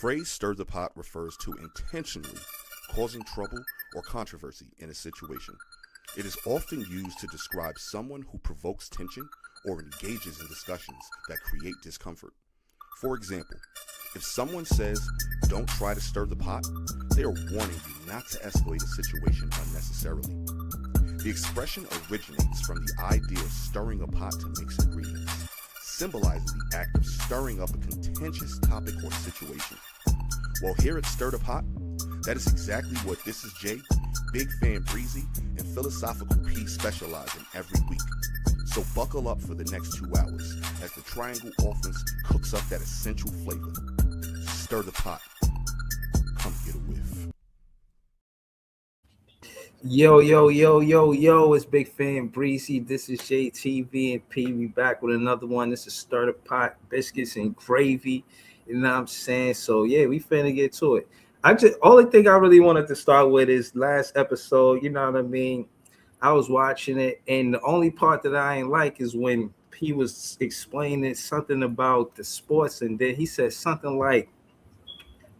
phrase stir the pot refers to intentionally causing trouble or controversy in a situation. It is often used to describe someone who provokes tension or engages in discussions that create discomfort. For example, if someone says, "Don't try to stir the pot," they are warning you not to escalate a situation unnecessarily. The expression originates from the idea of stirring a pot to mix ingredients, symbolizing the act of stirring up a contentious topic or situation. Well, here at Stir the Pot, that is exactly what This Is Jay, Big Fan Breezy, and Philosophical P specialize in every week. So buckle up for the next 2 hours as the Triangle Offense cooks up that essential flavor. Stir the pot. Come get a whiff. Yo, it's Big Fan Breezy. This is JTV and P. We back with another one. This is Stir the Pot, Biscuits and Gravy. You know what I'm saying? So yeah, we finna get to it. Only thing I really wanted to start with is last episode, you know what I mean? I was watching it, and the only part that I ain't like is when P was explaining something about the sports, and then he said something like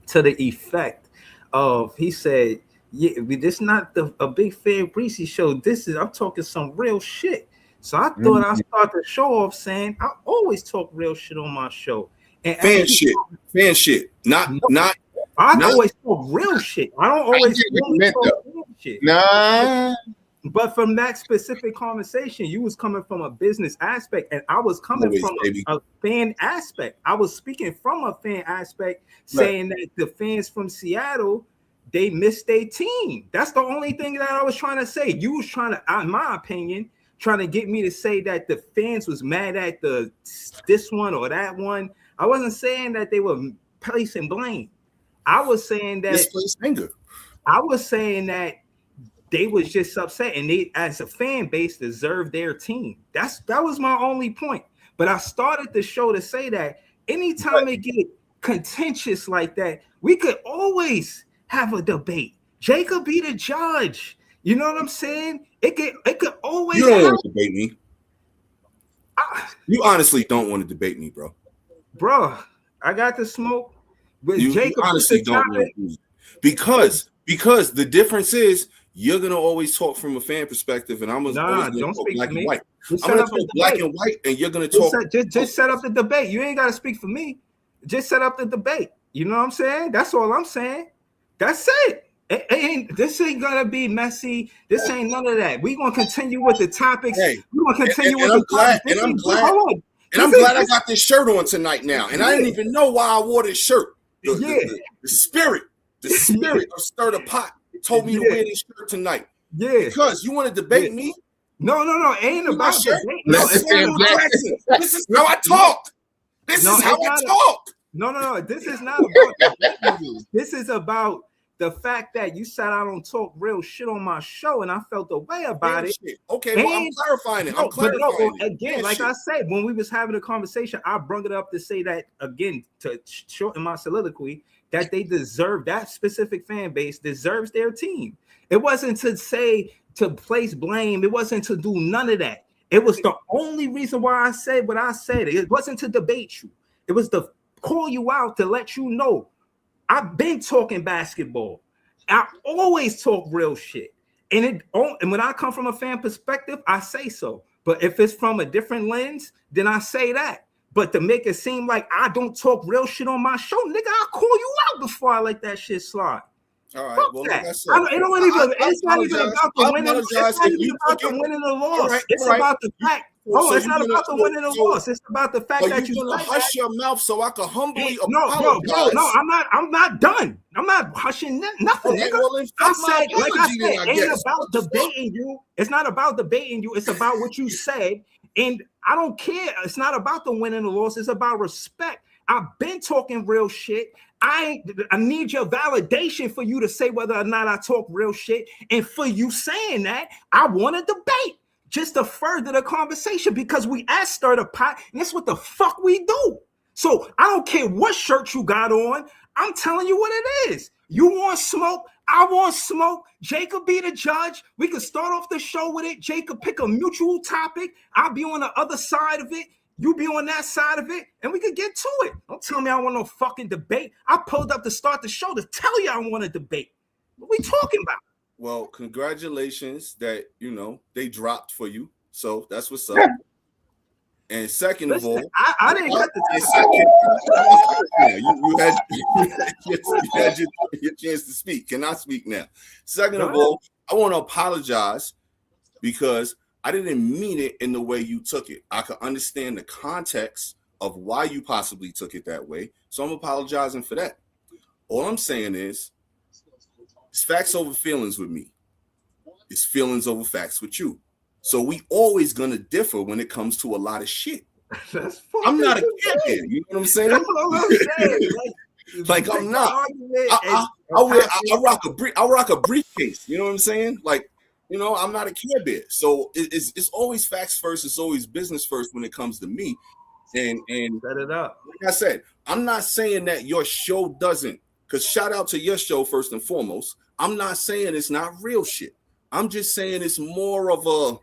to the effect of, he said, "Yeah, this not a Big Fan Breezy show. I'm talking some real shit." So I thought I'd start the show off saying I always talk real shit on my show. And fan shit, not. I always talk real shit. I don't always talk real shit. Nah. But from that specific conversation, you was coming from a business aspect, and I was coming from a fan aspect. I was speaking from a fan aspect, saying that the fans from Seattle, they missed their team. That's the only thing that I was trying to say. You was trying to, in my opinion, trying to get me to say that the fans was mad at this one or that one. I wasn't saying that they were placing blame. I was saying that I was saying that they was just upset, and they, as a fan base, deserve their team. That was my only point. But I started the show to say that anytime it get contentious like that, we could always have a debate. Jacob be the judge. You know what I'm saying? It could always. You don't want to debate me. You honestly don't want to debate me, bro. Bro, I got the smoke. But you honestly don't want to, because the difference is you're gonna always talk from a fan perspective, and I'm always gonna talk black and white. I'm gonna talk black and white, and you're gonna talk. Just set up the debate. You ain't gotta speak for me. Just set up the debate. You know what I'm saying? That's all I'm saying. That's it. This ain't gonna be messy. This ain't none of that. We're gonna continue with the topipics. We're gonna continue with the topics. And I'm glad I got this shirt on tonight now. And I didn't even know why I wore this shirt. The spirit of Stir the Pot told me to wear this shirt tonight. Yeah. Because you want to debate me? No. It ain't about debate. This is how I talk. This is how I talk. No. This is not about debating. This is about the fact that you said I don't talk real shit on my show, and I felt the way about it. Okay, well, I'm clarifying it. Again, like I said, when we was having a conversation, I brought it up to say that, again, to shorten my soliloquy, that they deserve, that specific fan base deserves their team. It wasn't to say to place blame. It wasn't to do none of that. It was the only reason why I said what I said. It wasn't to debate you. It was to call you out, to let you know I've been talking basketball. I always talk real shit. And when I come from a fan perspective, I say so. But if it's from a different lens, then I say that. But to make it seem like I don't talk real shit on my show, nigga, I'll call you out before I let that shit slide. All right. Fuck well, that. like I said, It's not even about the winning. It's not even about the winning or loss. It's about the fact. Oh, it's not about the winning or loss. It's about the fact that you're gonna hush your mouth so I can humbly apologize. No, I'm not done. I'm not hushing nothing, nigga. Well, I said, like I said, it ain't about debating you. It's not about debating you. It's about what you said. And I don't care. It's not about the win and the loss. It's about respect. I've been talking real shit. I need your validation for you to say whether or not I talk real shit. And for you saying that, I want to debate just to further the conversation, because we at Stir the Pot, and that's what the fuck we do. So I don't care what shirt you got on. I'm telling you what it is. You want smoke? I want smoke. Jacob be the judge. We could start off the show with it. Jacob pick a mutual topic. I'll be on the other side of it. You be on that side of it, and we could get to it. Don't tell me I want no fucking debate. I pulled up to start the show to tell you I want a debate. What we talking about? Well, congratulations that, they dropped for you. So that's what's up. And second of all, I didn't got you had your chance to speak. Can I speak now? Second of all, I want to apologize because I didn't mean it in the way you took it. I could understand the context of why you possibly took it that way. So I'm apologizing for that. All I'm saying is it's facts over feelings with me. It's feelings over facts with you. So we always gonna differ when it comes to a lot of shit. I'm not a kid, you know what I'm saying? That's what I'm saying. Like I'm not. I rock a briefcase. You know what I'm saying? Like, I'm not a Care Bear. So it's always facts first. It's always business first when it comes to me. And set it up. Like I said, I'm not saying that your show doesn't. Because shout out to your show first and foremost. I'm not saying it's not real shit. I'm just saying it's more of a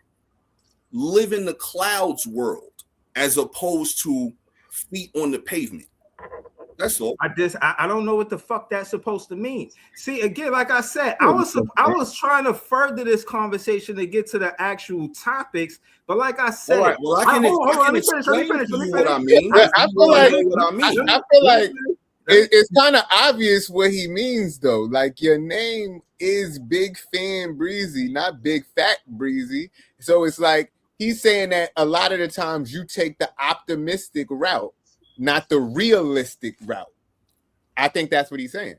live in the clouds world as opposed to feet on the pavement. That's all. I don't know what the fuck that's supposed to mean. See, again, like I said, I was trying to further this conversation to get to the actual topics, but like I said, all right, well, I can explain what I mean. I feel like it's kind of obvious what he means, though. Like, your name is Big Fan Breezy, not Big Fat Breezy. So it's like he's saying that a lot of the times you take the optimistic route, not the realistic route. I think that's what he's saying.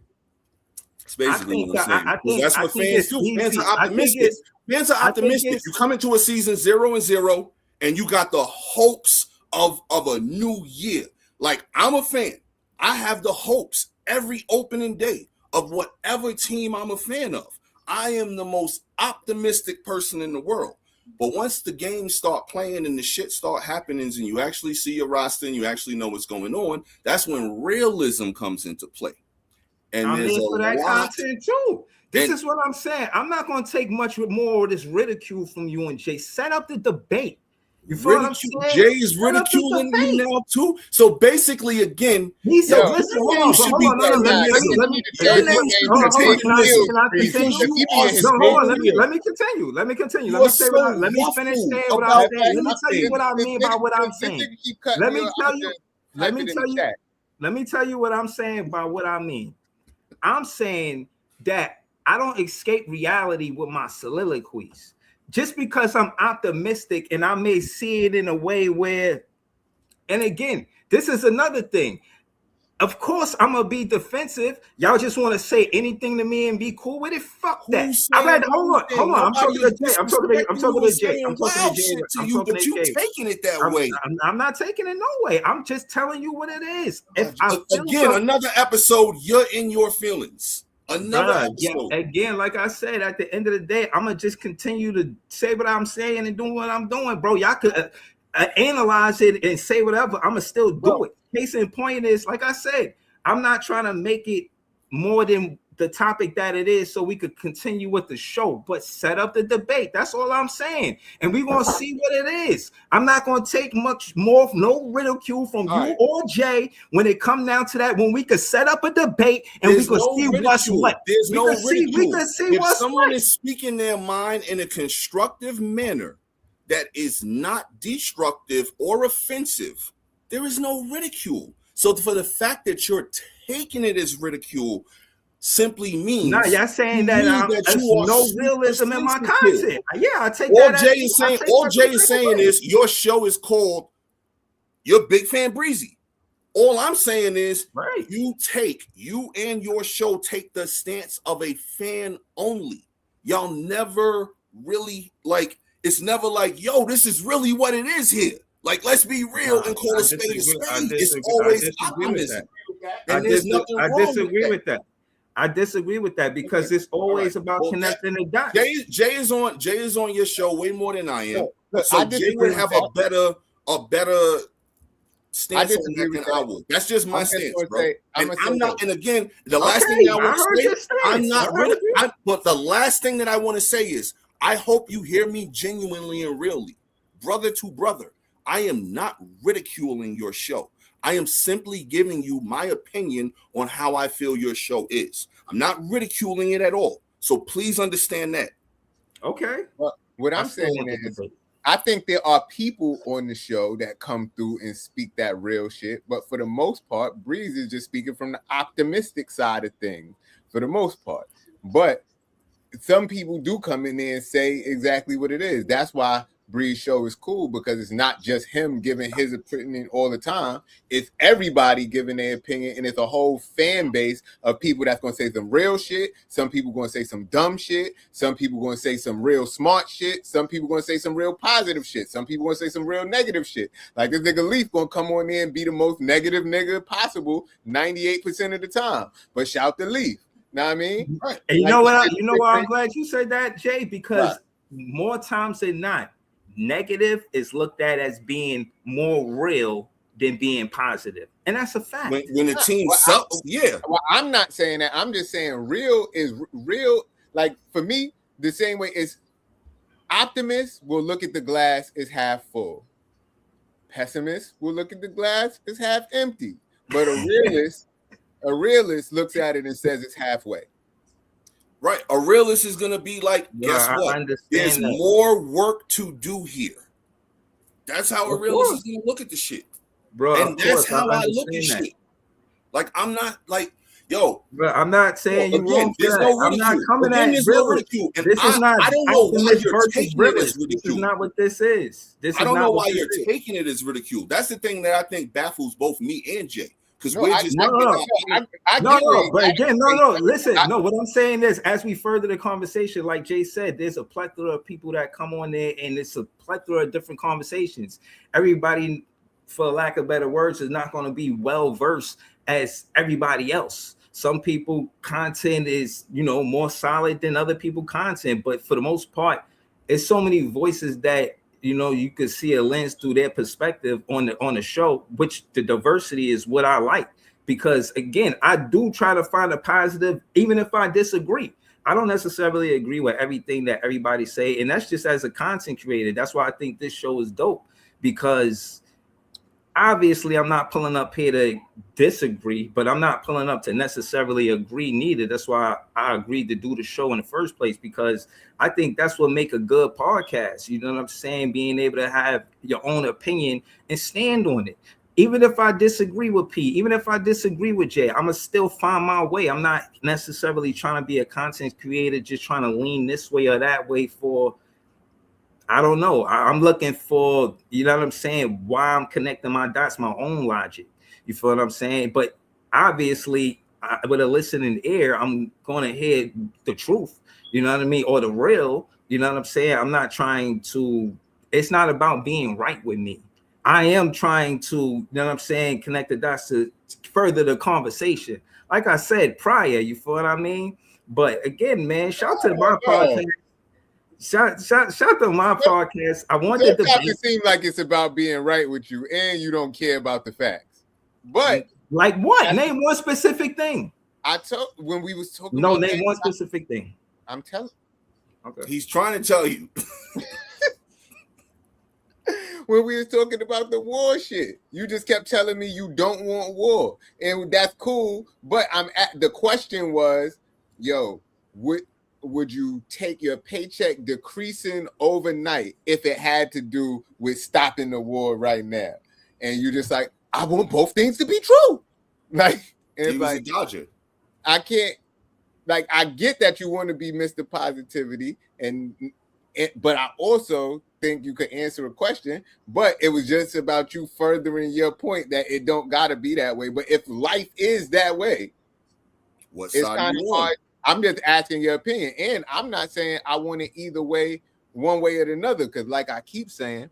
It's basically what I'm saying. That's what fans do. Fans are optimistic. Fans are optimistic. You come into a season 0-0, and you got the hopes of a new year. Like, I'm a fan. I have the hopes every opening day of whatever team I'm a fan of. I am the most optimistic person in the world. But once the games start playing and the shit start happening and you actually see your roster and you actually know what's going on, that's when realism comes into play. And I'm in for that content too. This is what I'm saying. I'm not going to take much more of this ridicule from you and Jay. Set up the debate. You feel what I'm saying? Jay is ridiculing me now too. So basically, again, he said, "Listen, hold on. Let me continue. Let me finish saying what I'm saying. Let me tell you what I mean by what I'm saying. Let me tell you what I'm saying by what I mean. I'm saying that I don't escape reality with my soliloquies. Just because I'm optimistic and I may see it in a way where, and again, this is another thing. Of course, I'm gonna be defensive. Y'all just want to say anything to me and be cool with it. Fuck that. Hold on. I'm talking to Jay. I'm talking to Jay. But you taking it that way. I'm not taking it no way. I'm just telling you what it is. Another episode. You're in your feelings. Again, like I said, at the end of the day, I'm gonna just continue to say what I'm saying and do what I'm doing, bro. Y'all could analyze it and say whatever. I'm gonna still do it. Case in point is, like I said, I'm not trying to make it more than the topic that it is, so we could continue with the show. But set up the debate. That's all I'm saying, and we're gonna see what it is. I'm not gonna take much more, no ridicule from you or Jay when it come down to that. When we could set up a debate and we could see what's what. There's no ridicule. If someone is speaking their mind in a constructive manner that is not destructive or offensive, there is no ridicule. So for the fact that you're taking it as ridicule simply means y'all saying that there's no realism in my content. Yeah, I take all that. Jay is saying is your show is called You're Big Fan Breezy. All I'm saying is you and your show take the stance of a fan only. Y'all never really it's never like, yo, this is really what it is here. Like, let's be real and call a spade a spade. It's always optimism. And there's nothing wrong with that. I disagree with that because it's always about connecting the dots. Jay is on your show way more than I am. So Jay would have a better stance on that than I would. That's just my stance, bro. I'm not. And again, the last thing I want to say, I'm not really. But the last thing that I want to say is, I hope you hear me genuinely and really, brother to brother. I am not ridiculing your show. I am simply giving you my opinion on how I feel your show is. I'm not ridiculing it at all. So please understand that. Okay. Well, what I'm saying is, I think there are people on the show that come through and speak that real shit. But for the most part, Breeze is just speaking from the optimistic side of things for the most part. But some people do come in there and say exactly what it is. That's why Bree's show is cool, because it's not just him giving his opinion all the time. It's everybody giving their opinion, and it's a whole fan base of people that's going to say some real shit. Some people going to say some dumb shit. Some people going to say some real smart shit. Some people going to say some real positive shit. Some people going to say some real negative shit. Like this nigga Leaf going to come on there and be the most negative nigga possible 98% of the time. But shout to Leaf. Know what I mean? Right. And you know what? You know why I'm glad you said that, Jay? Because more times than not, negative is looked at as being more real than being positive, and that's a fact. When the team sucks, Well, I'm not saying that. I'm just saying real is real. Like for me, the same way is optimists will look at the glass as half full. Pessimists will look at the glass as half empty. But a realist looks at it and says it's halfway. Right. A realist is going to be like, guess what? There's more work to do here. That's how a realist is going to look at the shit. Bro, and that's how I look at shit. Like, I'm not like, yo. Bro, I'm not saying you wrong. There's no ridicule. I'm not coming at ridicule. This is not. I don't know why you're taking it as ridicule. This is not what this is. I don't know why you're taking it as ridicule. That's the thing that I think baffles both me and Jay. Because but again, listen, what I'm saying is, as we further the conversation, like Jay said, there's a plethora of people that come on there, and it's a plethora of different conversations. Everybody, for lack of better words, is not going to be well versed as everybody else. Some people content is, more solid than other people content, but for the most part, it's so many voices that you could see a lens through their perspective on the show, which the diversity is what I like, because again, I do try to find a positive, even if I disagree. I don't necessarily agree with everything that everybody say, and that's just as a content creator. That's why I think this show is dope, because obviously I'm not pulling up here to disagree, but I'm not pulling up to necessarily agree neither. That's why I agreed to do the show in the first place, because I think that's what make a good podcast. You know what I'm saying? Being able to have your own opinion and stand on it. Even if I disagree with P, even if I disagree with Jay, I'm gonna still find my way. I'm not necessarily trying to be a content creator, just trying to lean this way or that way for, I don't know. I'm looking for, you know what I'm saying, why I'm connecting my dots, my own logic. You feel what I'm saying? But obviously, with a listening ear, I'm going to hear the truth, you know what I mean? Or the real, you know what I'm saying? I'm not trying to, it's not about being right with me. I am trying to, you know what I'm saying, connect the dots to further the conversation. Like I said prior, you feel what I mean? But again, man, shout out to my podcast. Shout to my podcast. I wanted to seem like it's about being right with you, and you don't care about the facts. But like what? Name one specific thing. I told when we was talking. No, name one specific thing. I'm telling. Okay. He's trying to tell you. When we was talking about the war shit, you just kept telling me you don't want war, and that's cool. But the question was, yo, would you take your paycheck decreasing overnight if it had to do with stopping the war right now? And you just like, I want both things to be true. Like, and he was a dodger. I can't, like, I get that you want to be Mr. Positivity, but I also think you could answer a question, but it was just about you furthering your point that it don't gotta be that way. But if life is that way, what side you want? I'm just asking your opinion, and I'm not saying I want it either way, one way or another, because like I keep saying,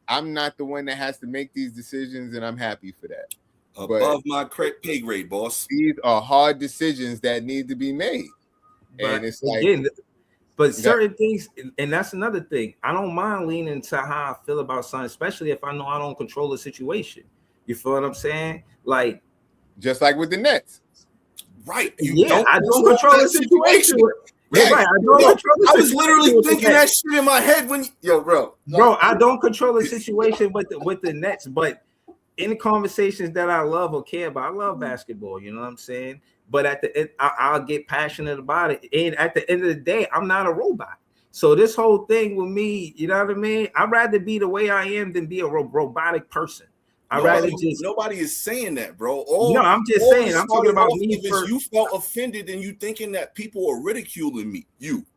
I'm not the one that has to make these decisions, and I'm happy for that. Above my pay grade, boss. These are hard decisions that need to be made, and it's like, again, but certain things, and that's another thing. I don't mind leaning to how I feel about something, especially if I know I don't control the situation. You feel what I'm saying? Like, just like with the Nets. Right. I don't control the situation. Yeah, right. I was literally thinking that shit in my head when bro. I don't control the situation with the Nets, but in the conversations that I love or care about, I love basketball. You know what I'm saying? But at the end, I'll get passionate about it. And at the end of the day, I'm not a robot. So this whole thing with me, you know what I mean? I'd rather be the way I am than be a robotic person. Nobody is saying that, bro. I'm just saying. I'm talking about me first. You felt offended and you thinking that people are ridiculing me.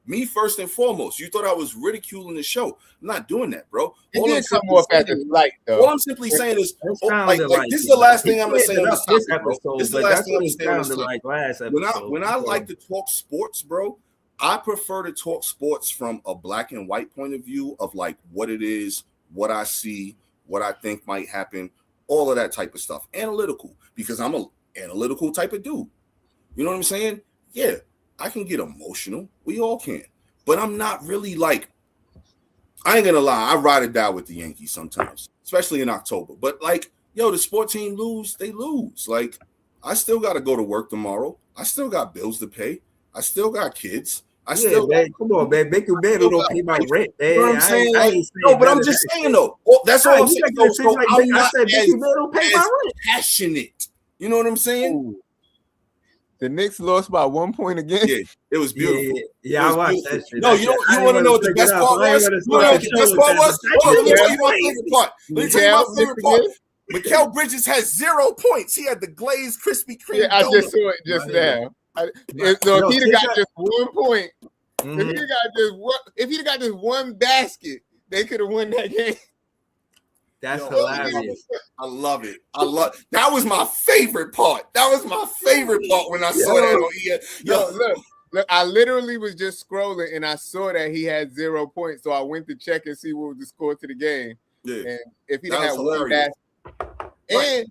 Me first and foremost. You thought I was ridiculing the show. I'm not doing that, bro. It did come off at the light, though. All I'm simply saying is, this is the last thing I'm gonna say on this episode. This is the last thing I'm gonna say on this topic. Last episode. When I like to talk sports, bro, I prefer to talk sports from a black and white point of view of like what it is, what I see, what I think might happen. All of that type of stuff. Analytical, because I'm an analytical type of dude. You know what I'm saying? Yeah, I can get emotional. We all can. But I'm not really like, I ain't gonna lie, I ride or die with the Yankees sometimes, especially in October. But like, the sport team lose, they lose. Like, I still got to go to work tomorrow. I still got bills to pay. I still got kids. Man, come on, man. Make your bed don't pay my rent, man. You know what I'm saying? But I'm just saying though. Well, that's all I'm saying. I'm not as passionate. You know what I'm saying? Ooh. The Knicks lost by 1 point again. Yeah, it was beautiful. Yeah, I watched that shit. No, you want to know what the best part was? You want to know what the best part was? Let me tell you my favorite part. Let me tell you my favorite part. Mikal Bridges has 0 points. He had the glazed Krispy Kreme. Yeah, I just saw it just now. If he'd have got just 1 point, if he'd got just one basket, they could have won that game. That's hilarious. I love it. That was my favorite part. That was my favorite part when I saw that on ESPN. Look, I literally was just scrolling and I saw that he had 0 points, so I went to check and see what was the score to the game. Yeah. And if he had one basket, and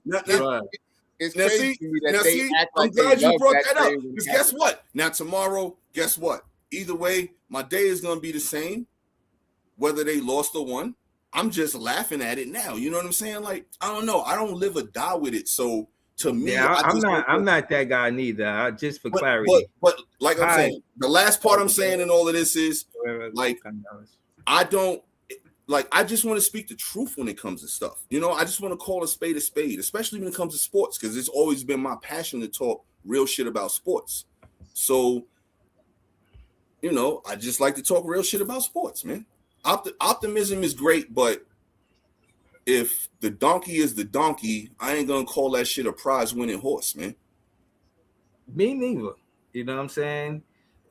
it's crazy to me that they act like I'm glad you brought that up. Because guess what? Now tomorrow, guess what? Either way, my day is going to be the same, whether they lost or won. I'm just laughing at it now. You know what I'm saying? Like, I don't know. I don't live or die with it. So to me, I'm not that guy neither. Just for clarity. But like I'm saying, the last part I'm saying in all of this is like, I just want to speak the truth when it comes to stuff. You know, I just want to call a spade, especially when it comes to sports, because it's always been my passion to talk real shit about sports. So, you know, I just like to talk real shit about sports, man. Optimism is great, but if the donkey is the donkey, I ain't gonna call that shit a prize-winning horse, man. Me neither. You know what I'm saying?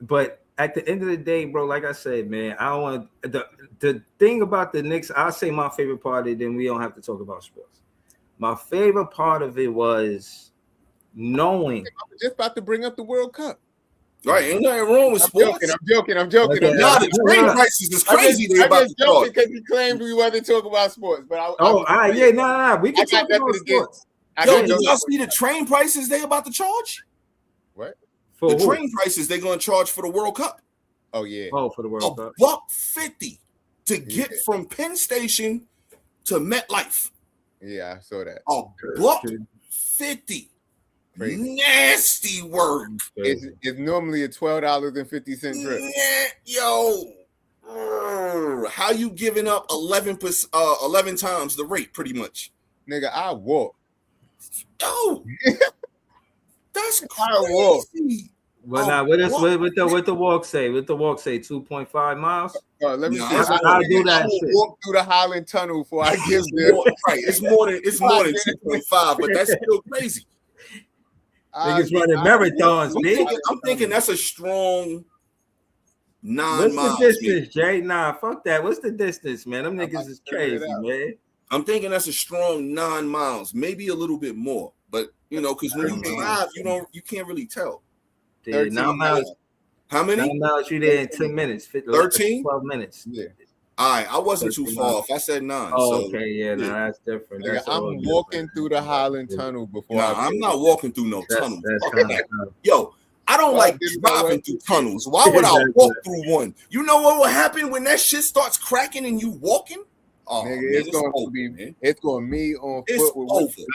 But at the end of the day, bro, like I said, man, I don't want the thing about the Knicks. I'll say my favorite part of it, then we don't have to talk about sports. My favorite part of it was knowing. I was just about to bring up the World Cup. Right, ain't nothing wrong with sports. I'm joking. No, the train prices is crazy. I'm just joking because he claimed we wasn't talking about sports. But we can talk about sports. Did y'all see the train prices they about to charge? What? For the train prices they're going to charge for the World Cup? Oh yeah. Oh, for the World Cup. $1.50 to get from Penn Station to MetLife. Yeah, I saw that. $1.50. Nasty work. It's normally a $12.50 trip. How you giving up 11 times the rate, pretty much? Nigga, I walk. Yo, that's crazy. I walk. Well, now what the walk say? What the walk say? 2.5 miles. Let me see. I'll do that. I walk through the Highland Tunnel before I give them. Right, it's more than 2.5, but that's still crazy. Niggas running marathons, man. I'm thinking that's a strong 9 What's miles. What's the distance, Jay? Nah, fuck that. What's the distance, man? Them niggas is crazy, man. I'm thinking that's a strong 9 miles, maybe a little bit more. But you know, because when you drive, you can't really tell. 9 miles. How many? 9 miles. You there in 10 minutes. 13? 12 minutes. Yeah. All right, I wasn't too far off. I said 9. Oh, okay, yeah, no, that's different. I'm walking through the Highland Tunnel before. I'm not walking through no tunnel. Yo, I don't like driving through tunnels. Why would I walk through one? You know what will happen when that shit starts cracking and you walking? Oh, nigga, it's going to be on foot.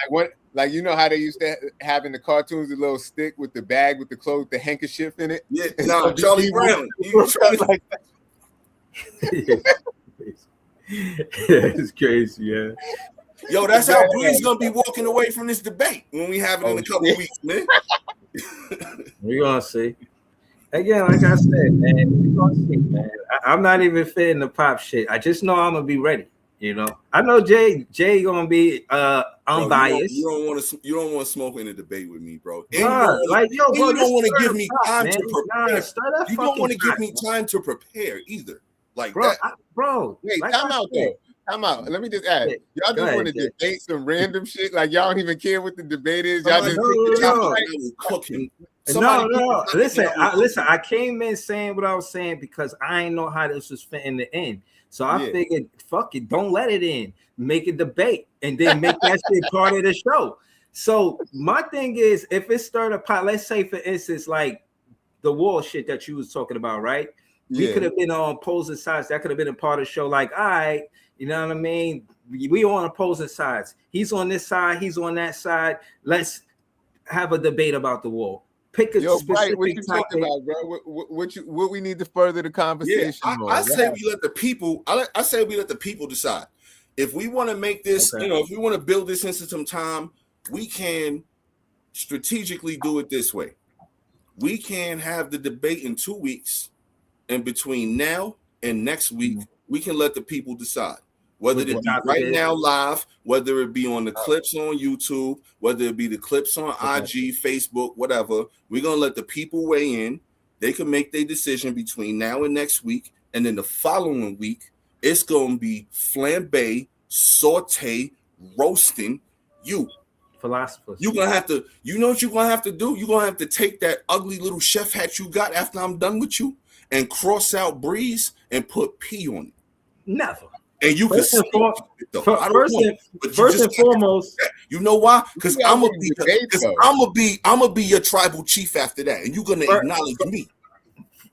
Like Like, you know how they used to have in the cartoons the little stick with the bag with the clothes, the handkerchief in it? Yeah, no, Charlie Brown. Like that. It's crazy, yeah. Yo, that's how Bree's gonna be walking away from this debate when we have it in a couple weeks, man. We're gonna see. Again, like I said, man, we're gonna see, man. I'm not even fitting the pop shit. I just know I'm gonna be ready. You know, I know Jay gonna be unbiased. Bro, you don't want to smoke in a debate with me, bro. And bro, you don't want to give me time to prepare. You don't want to give me bro. time to prepare either. Like bro, that. Wait, like time out though. Time out. Let me just add. Y'all just want to debate some random shit. Like y'all don't even care what the debate is. Y'all just cook him. No. Listen, I came in saying what I was saying because I didn't know how this was fitting the end. So I figured, fuck it, don't let it in. Make a debate and then make that shit part of the show. So my thing is, if it stirred a pot, let's say for instance, like the wall shit that you was talking about, right? We could have been on opposing sides. That could have been a part of the show. Like, all right, you know what I mean? We on opposing sides. He's on this side. He's on that side. Let's have a debate about the wall. Pick a specific what you talking about, bro? What we need to further the conversation? I say we let the people. I say we let the people decide. If we want to make this, if we want to build this into some time, we can strategically do it this way. We can have the debate in 2 weeks, and between now and next week, we can let the people decide. Whether it be right now live, whether it be on the clips on YouTube, whether it be the clips on IG, Facebook, whatever, we're going to let the people weigh in. They can make their decision between now and next week. And then the following week, it's going to be flambe, saute, roasting you. Philosophers. You're going to have to, you know what you're going to have to do? You're going to have to take that ugly little chef hat you got after I'm done with you and cross out Breeze and put P on it. Never. And you can first and foremost, you know why? Because I'm gonna be your tribal chief after that, and you're gonna acknowledge me.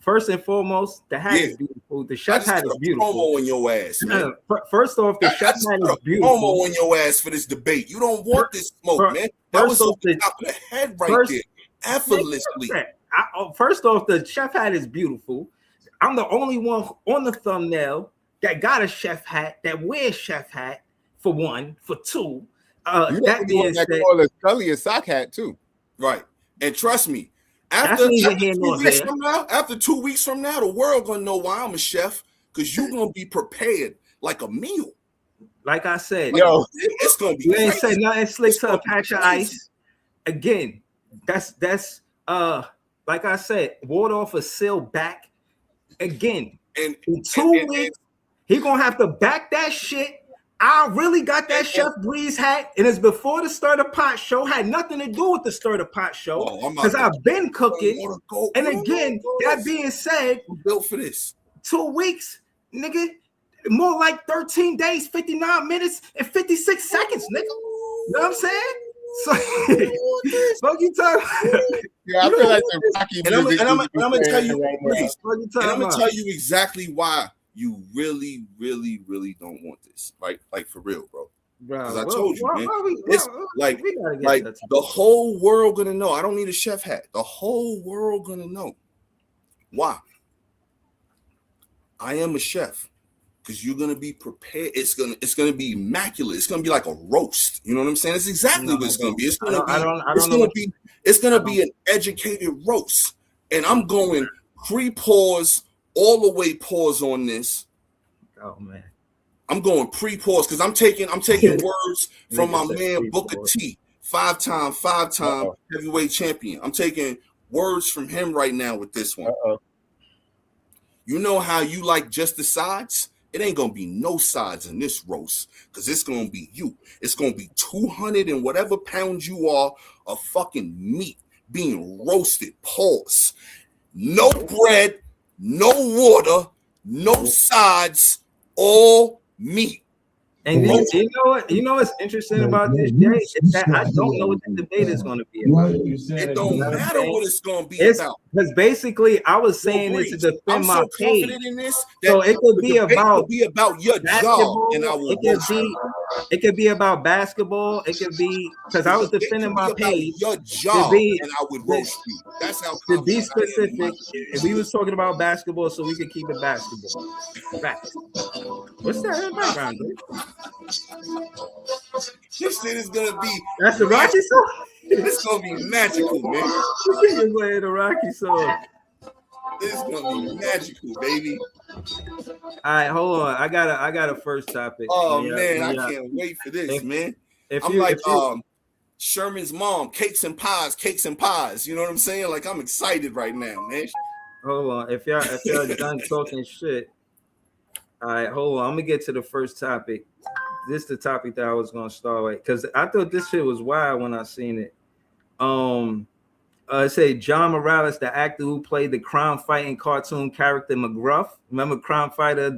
First and foremost, the hat is beautiful. The chef hat is beautiful. Promo in your ass, man. First off, the chef hat is beautiful. Promo in your ass for this debate. You don't want this smoke, man. That was off the top of the head right there, effortlessly. First off, the chef hat is beautiful. I'm the only one on the thumbnail that got a chef hat, that wears chef hat, for one. For two, that being said, call a Scully a sock hat too, right? And trust me, after 2 weeks from now, the world gonna know why I'm a chef, because you're gonna be prepared like a meal. Like I said, it's gonna be. You ain't say nothing slick to a patch of ice. Again, that's like I said, water off a seal back. Again, in 2 weeks. He gonna have to back that shit. I really got that Chef Breeze hat, and it's before the Stir the Pot show. Had nothing to do with the Stir the Pot show because I've been cooking. And again, that being said, I'm built for this. 2 weeks, nigga, more like 13 days, 59 minutes, and 56 seconds, nigga. You know what I'm saying? So, fuck you talking. Yeah, I feel like the Rocky music. And I'm gonna tell you, I'm gonna tell you exactly why. You really, really, really don't want this, right? Like for real, bro. Because I told you, man. It's like the whole world gonna know. I don't need a chef hat. The whole world gonna know. Why? I am a chef. Because you're gonna be prepared. It's gonna be immaculate. It's gonna be like a roast. You know what I'm saying? It's exactly what it's gonna be. It's gonna be an educated roast, and I'm going pre-pause. All the way pause on this. Oh man, I'm going pre-pause because I'm taking words from my man Booker T, five-time heavyweight champion. I'm taking words from him right now with this one. You know how you like just the sides? It ain't gonna be no sides in this roast because it's gonna be you. It's gonna be 200 and whatever pounds you are of fucking meat being roasted. Pause. No bread. No water, no sides, all meat. And you know what? You know what's interesting about this, Jay? Is that I don't know what the debate is going to be about. It don't matter what it's going to be about. Because basically, I was saying this to defend my page. Confident in this. So it could be about your job, and I will. It could be about basketball. It could be because I was defending my page. Your job, and I would roast you. That's how. To be specific, if we was talking about basketball, so we could keep it basketball. Facts. What's that in the background, dude? This shit is gonna be. That's the Rocky song. It's gonna be magical, man. You're playing the Rocky song. This is gonna be magical, baby. All right, hold on. I got a first topic. Oh man, I can't wait for this, man. I'm like Sherman's mom, cakes and pies. You know what I'm saying? Like I'm excited right now, man. Hold on. If y'all done talking shit. All right, hold on. I'm gonna get to the first topic. This is the topic that I was gonna start with because I thought this shit was wild when I seen it. It said John Morales, the actor who played the crime-fighting cartoon character McGruff. Remember Crime Fighter?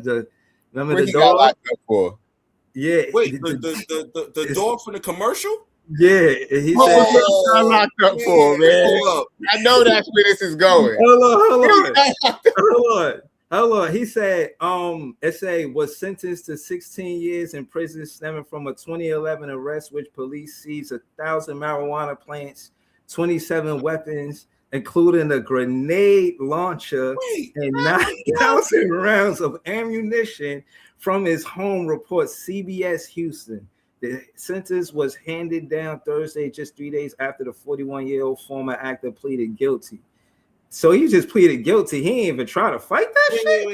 Remember the dog? Got locked up for? Yeah. Wait, the dog from the commercial? Yeah, he said got locked up for, man. I know that's where this is going. Hold on. He said, was sentenced to 16 years in prison stemming from a 2011 arrest, which police seized 1,000 marijuana plants, 27 weapons, including a grenade launcher and 9,000 rounds of ammunition from his home, reports CBS Houston. The sentence was handed down Thursday, just 3 days after the 41-year-old former actor pleaded guilty. So he just pleaded guilty. He ain't even try to fight that shit.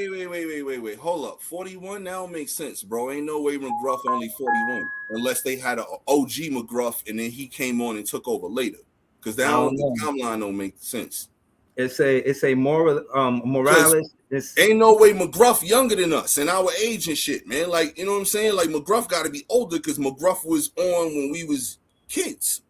Wait. Hold up. 41 now makes sense, bro. Ain't no way McGruff only 41 unless they had an OG McGruff and then he came on and took over later. Because that timeline don't make sense. It's a Morales. Ain't no way McGruff younger than us and our age and shit, man. Like, you know what I'm saying? Like McGruff got to be older because McGruff was on when we was kids.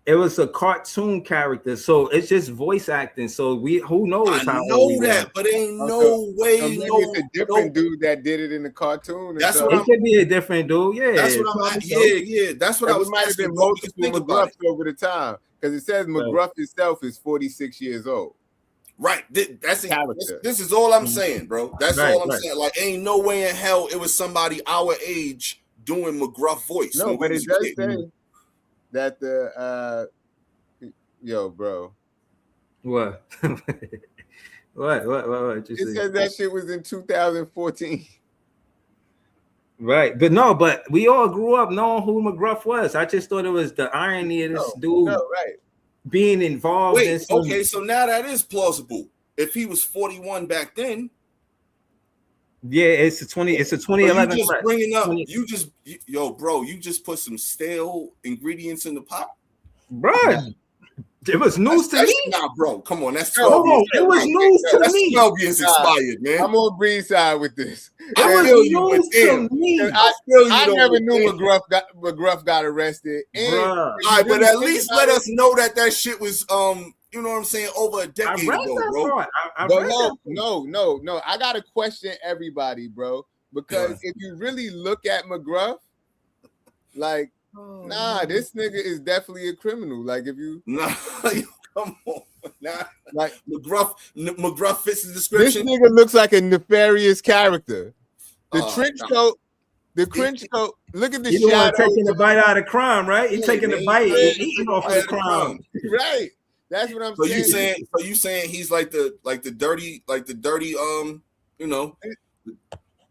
It was a cartoon character, so it's just voice acting. So who knows? I know that, but ain't no way. Maybe it's a different dude that did it in the cartoon. That's what it could be a different dude. Yeah, that's what I'm. Yeah. That's what I was. Might have been multiple McGruffs over the time because it says McGruff himself is 46 years old. Right. That's this is all I'm saying, bro. That's all I'm saying. Like, ain't no way in hell it was somebody our age doing McGruff voice. No, but it does say that bro. What? What? It says that shit was in 2014. Right, but we all grew up knowing who McGruff was. I just thought it was the irony of this dude being involved. Okay, so now that is plausible. If he was 41 back then. Yeah, it's a 2011. You just bringing up, bro, you just put some stale ingredients in the pot, bro. It was news to me. Nah, bro, come on, that's 12 years. It was news to me. 12 years expired, man. I'm on Bree's side with this. It was news to me. I never knew McGruff got arrested. All right, but at least let us know that shit was you know what I'm saying, over a decade ago, bro. No. I gotta question everybody, bro, because if you really look at McGruff, like, this nigga is definitely a criminal. Like, if you come on, like McGruff fits the description. This nigga looks like a nefarious character. The trench coat. Look at the shadow. Taking the bite out of crime, right? He's taking the bite and eating off of the crime, right? That's what I'm saying. So you saying he's like the dirty, you know,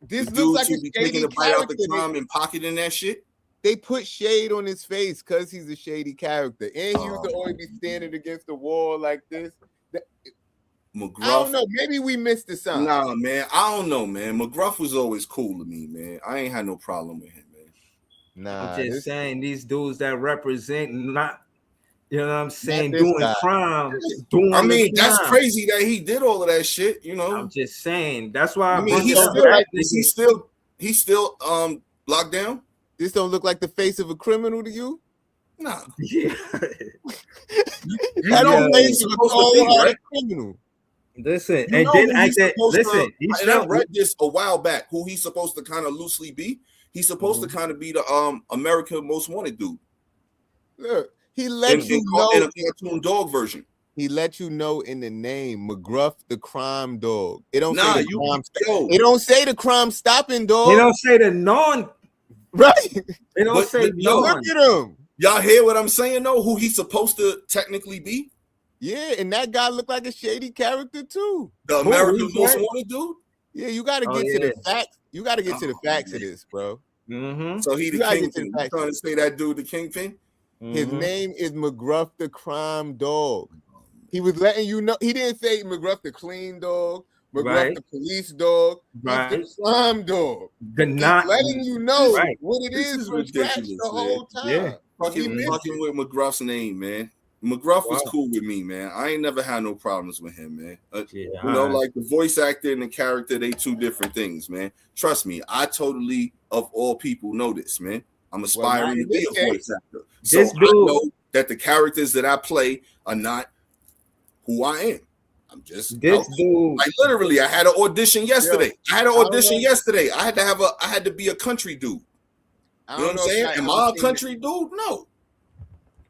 this looks like be taking a bite out the crime and pocketing that shit. They put shade on his face because he's a shady character, and he used to always be standing against the wall like this. McGruff, I don't know. Maybe we missed the sign. Nah, man. I don't know, man. McGruff was always cool to me, man. I ain't had no problem with him, man. Nah, I'm just saying these dudes that represent not. You know what I'm saying? Doing crime. That's crazy that he did all of that shit. You know, I'm just saying. That's why he's still locked down. This don't look like the face of a criminal to you? Nah. Yeah. That don't make him a criminal. Listen, and then I said, listen, and I read this a while back. Who he's supposed to kind of loosely be? He's supposed to kind of be the American Most Wanted dude. Look, he let you know in a cartoon dog version. He let you know in the name McGruff the crime dog. It don't say it don't say the crime stopping dog. They don't say the non. Right. They don't say non. Look at him. Y'all hear what I'm saying though? Who he's supposed to technically be? Yeah, and that guy looked like a shady character too. The American Most Wanted dude? Yeah, you got to get to the facts. You got to get to the facts of this, bro. Mm-hmm. So he the kingpin. You trying to say that dude the kingpin? Mm-hmm. His name is McGruff the crime dog. He was letting you know. He didn't say McGruff the clean dog, McGruff the police dog, the crime dog. He's letting you know what it is from scratch the whole time. Yeah. Fucking with McGruff's name, man. McGruff was cool with me, man. I ain't never had no problems with him, man. You know, like the voice actor and the character, they two different things, man. Trust me, I totally, of all people, know this, man. I'm aspiring to be a voice actor. So I know that the characters that I play are not who I am. I'm just this dude. Like literally, I had an audition yesterday. I had to be a country dude. You know what I'm saying? Am I a country dude? No.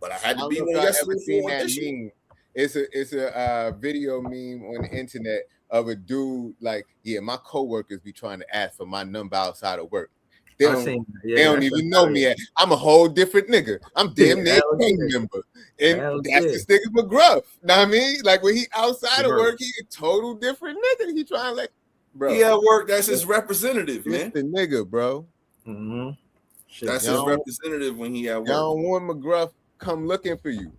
But I had to be one yesterday for audition. It's a video meme on the internet of a dude like, yeah, my coworkers be trying to ask for my number outside of work. They don't even know me. I'm a whole different nigga. I'm damn near a gang member. And that's this nigga McGruff. Know what I mean? Like when he outside of work, he a total different nigga. He trying like, bro. He at work, that's his representative, man. The nigga, bro. Mm-hmm. That's his representative when he at work. Y'all don't want McGruff come looking for you.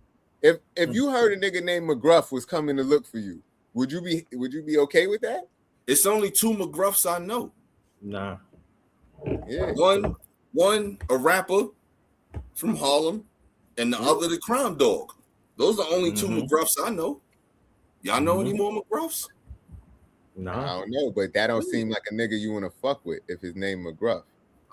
If you heard a nigga named McGruff was coming to look for you, would you be okay with that? It's only two McGruffs I know. Nah. Yeah. One a rapper from Harlem, and the other the crime dog. Those are the only two McGruffs I know. Y'all know any more McGruffs? No, I don't know, but that don't seem like a nigga you want to fuck with if his name McGruff.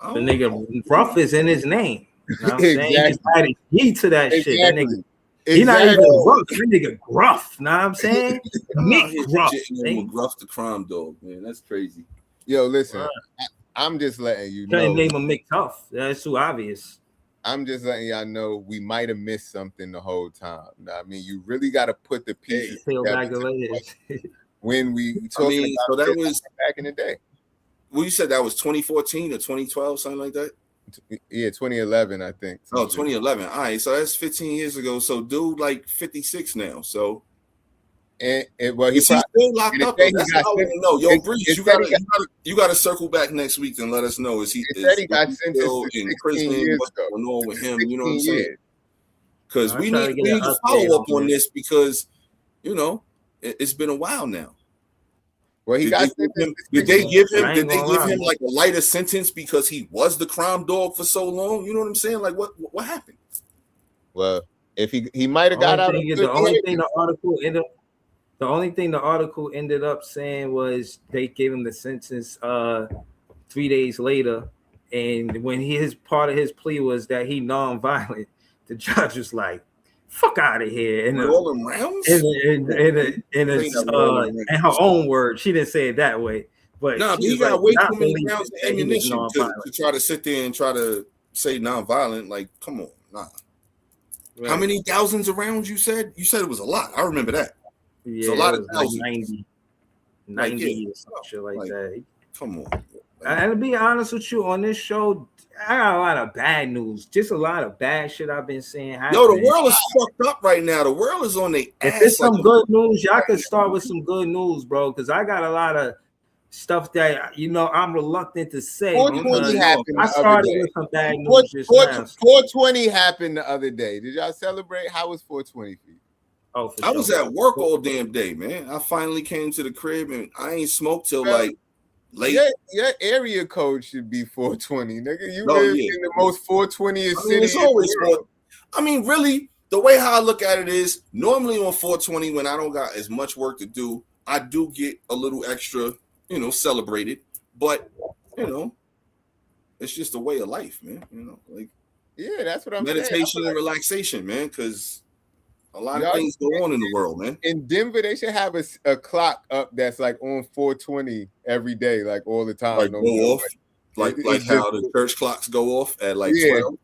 The nigga Gruff is in his name. You know what I'm saying? He just added heat to that shit. That nigga, he not even Gruff. That nigga Gruff. Know what I'm saying? Mick Gruff. McGruff the crime dog, man. That's crazy. Yo, listen. I'm just letting you know. Trying to name him Mick Tough. That's too obvious. I'm just letting y'all know we might have missed something the whole time. I mean, you really got to put the pieces together when we talking about that was back in the day. Well, you said that was 2014 or 2012, something like that? Yeah, 2011, I think. Oh, 2011. All right, so that's 15 years ago. So dude like 56 now. So and well, he's still locked up. That's how I want to know. Yo, Breeze, you gotta circle back next week and let us know. Is he got sentenced in prison? What's going on with him? You know what I'm saying? Because we need to follow up on this because you know it's been a while now. Well, he got sentenced. Did they give him like a lighter sentence because he was the crime dog for so long? You know what I'm saying? Like what happened? Well, if he might have got out of the only thing the article ended up saying was they gave him the sentence 3 days later, and when his part of his plea was that he non-violent, the judge was like, "Fuck out of here!" And all them rounds. In her own words, she didn't say it that way, but he got way too many rounds of ammunition to try to sit there and try to say non-violent. Like, come on, nah. Right. How many thousands of rounds you said? You said it was a lot. I remember that. Yeah, it's a lot of thousands. Like 90 or some shit like that. Come on. And to be honest with you, on this show, I got a lot of bad news. Just a lot of bad shit I've been seeing. Yo, the world is fucked up right now. The world is on the ass. If there's some good news, y'all can start with some good news, bro. Because I got a lot of stuff that I'm reluctant to say. 420 happened. I started with some bad news just now. 420 happened the other day. Did y'all celebrate? How was 420 for you? Oh, for I was at work all damn day, man. I finally came to the crib and I ain't smoked till like late. Your area code should be 420, nigga. You live in the most 420th city. It's always really, the way how I look at it is normally on 420 when I don't got as much work to do, I do get a little extra, celebrated. But it's just a way of life, man. Like that's what I'm saying. Meditation and relaxation, man, because A lot of things go on in the world, man. In Denver, they should have a clock up that's like on 420 every day, like all the time. Like go off, like how the church clocks go off at like 12.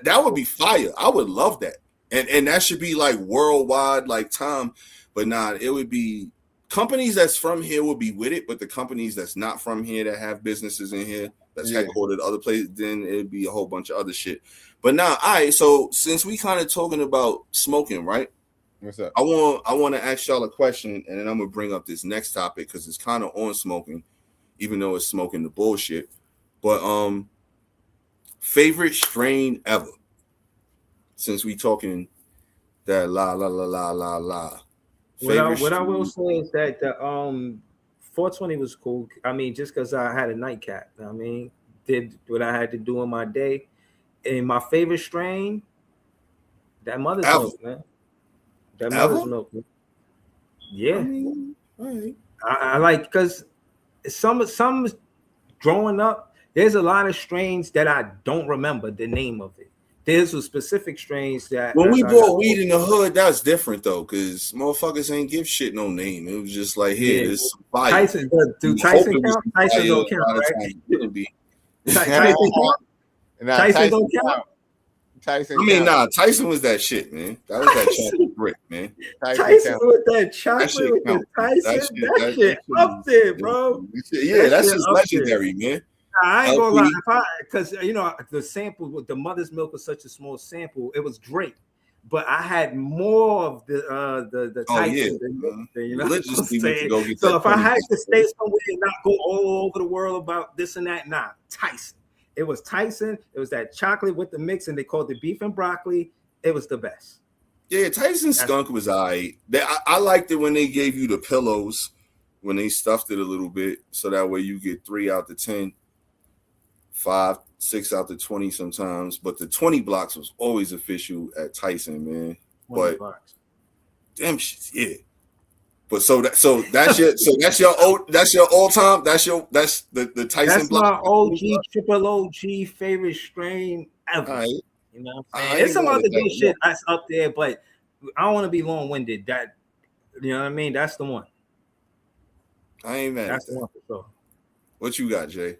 That would be fire. I would love that, and that should be like worldwide, like time. But nah, it would be companies that's from here would be with it, but the companies that's not from here that have businesses in here that's headquartered other places, then it'd be a whole bunch of other shit. But now, all right. So since we kind of talking about smoking, right? What's up? I want to ask y'all a question, and then I'm gonna bring up this next topic because it's kind of on smoking, even though it's smoking the bullshit. But favorite strain ever? Since we talking that la. What I will say is that the 420 was cool. I mean, just because I had a nightcap. I mean, did what I had to do in my day. And my favorite strain, that mother's milk, man. That mother's milk. Man. Yeah. I mean, all right. I like because some growing up, there's a lot of strains that I don't remember the name of it. There's some specific strains that when we bought weed in the hood, that's different though, because motherfuckers ain't give shit no name. It was just like, here, this some fire. Tyson, do Tyson count? Tyson don't count, right? Tyson count? Tyson don't count. Tyson was that shit, man. That was that chocolate brick, man. Tyson with that chocolate with the Tyson. That shit up there, bro. Yeah, that's just legendary, man. I ain't gonna lie, because the sample with the mother's milk was such a small sample, it was great. But I had more of the Tyson than you know what I'm saying? So if I had to stay somewhere and not go all over the world about this and that, nah, Tyson. It was Tyson. It was that chocolate with the mix, and they called it beef and broccoli. It was the best. Yeah, Tyson skunk was all right. I liked it when they gave you the pillows, when they stuffed it a little bit, so that way you get 3 out of 10. 5, 6 out to 20 sometimes, but the 20 blocks was always official at Tyson, man. But damn shit, yeah. But that's your all time. That's the Tyson. That's block. My OG triple OG favorite strain ever. Right. You know what I'm saying? There's some other good shit that's up there, but I don't want to be long winded. That you know what I mean? That's the one. I ain't mad. That's the one for sure. What you got, Jay?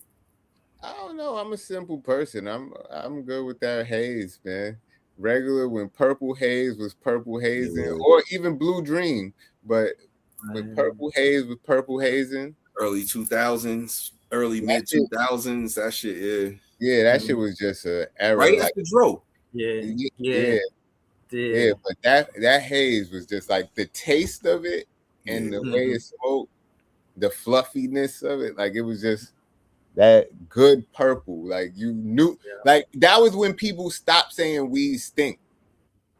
I don't know. I'm a simple person. I'm good with that haze, man. Regular when purple haze was purple hazing, or even blue dream, but with purple haze with purple hazing. Early 2000s, early mid 2000s, that shit, yeah, that shit was just an era. Right after Dro. Yeah. But that haze was just like the taste of it and the way it smoked, the fluffiness of it, like it was just that good purple. Like you knew, like that was when people stopped saying weed stink.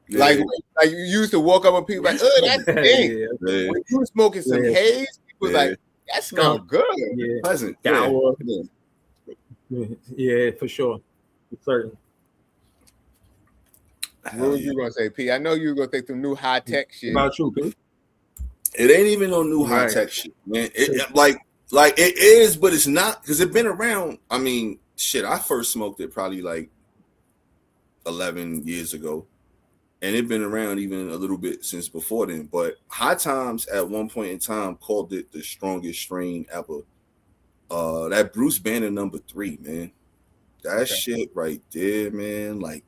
Like you used to walk up with people like, oh, that stink. When you were smoking some haze, people like, that smells good. Pleasant. Yeah, for sure. For certain. What was you gonna say, P? I know you were gonna think some new high tech shit. About you, P? It ain't even no new high tech shit, man. Like it is, but it's not, because it's been around. I mean, shit, I first smoked it probably like 11 years ago, and it's been around even a little bit since before then. But High Times at one point in time called it the strongest strain ever. That Bruce Banner number 3, man. That shit right there, man. Like,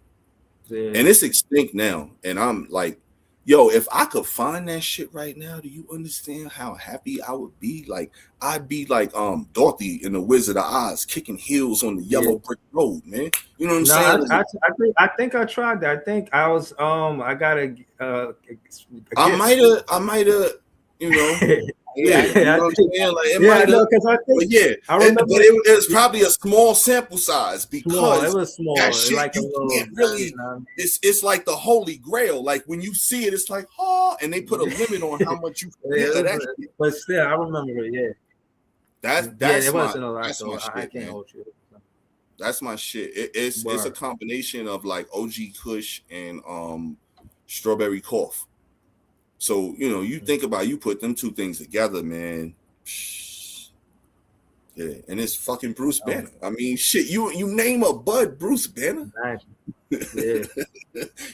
and it's extinct now. And I'm like, yo, if I could find that shit right now, do you understand how happy I would be? Like, I'd be like Dorothy in the Wizard of Oz, kicking heels on the yellow brick road, man. You know what I'm saying? I think I tried that. I think I was I gotta I might have, you know. Yeah, you know what I'm saying? Like, because I think I remember, but it was probably a small sample size, because it was small. That shit, like you can't really. It's like the holy grail. Like when you see it, it's like, oh, and they put a limit on how much you can get of that shit. But still, I remember it. Yeah, that's it wasn't a lot. So I can't hold you. That's my shit. It's a combination of like OG Kush and Strawberry Cough. So, you know, you think about, you put them two things together, man. Yeah, and it's fucking Bruce Banner. I mean, shit, you name a bud, Bruce Banner. Yeah.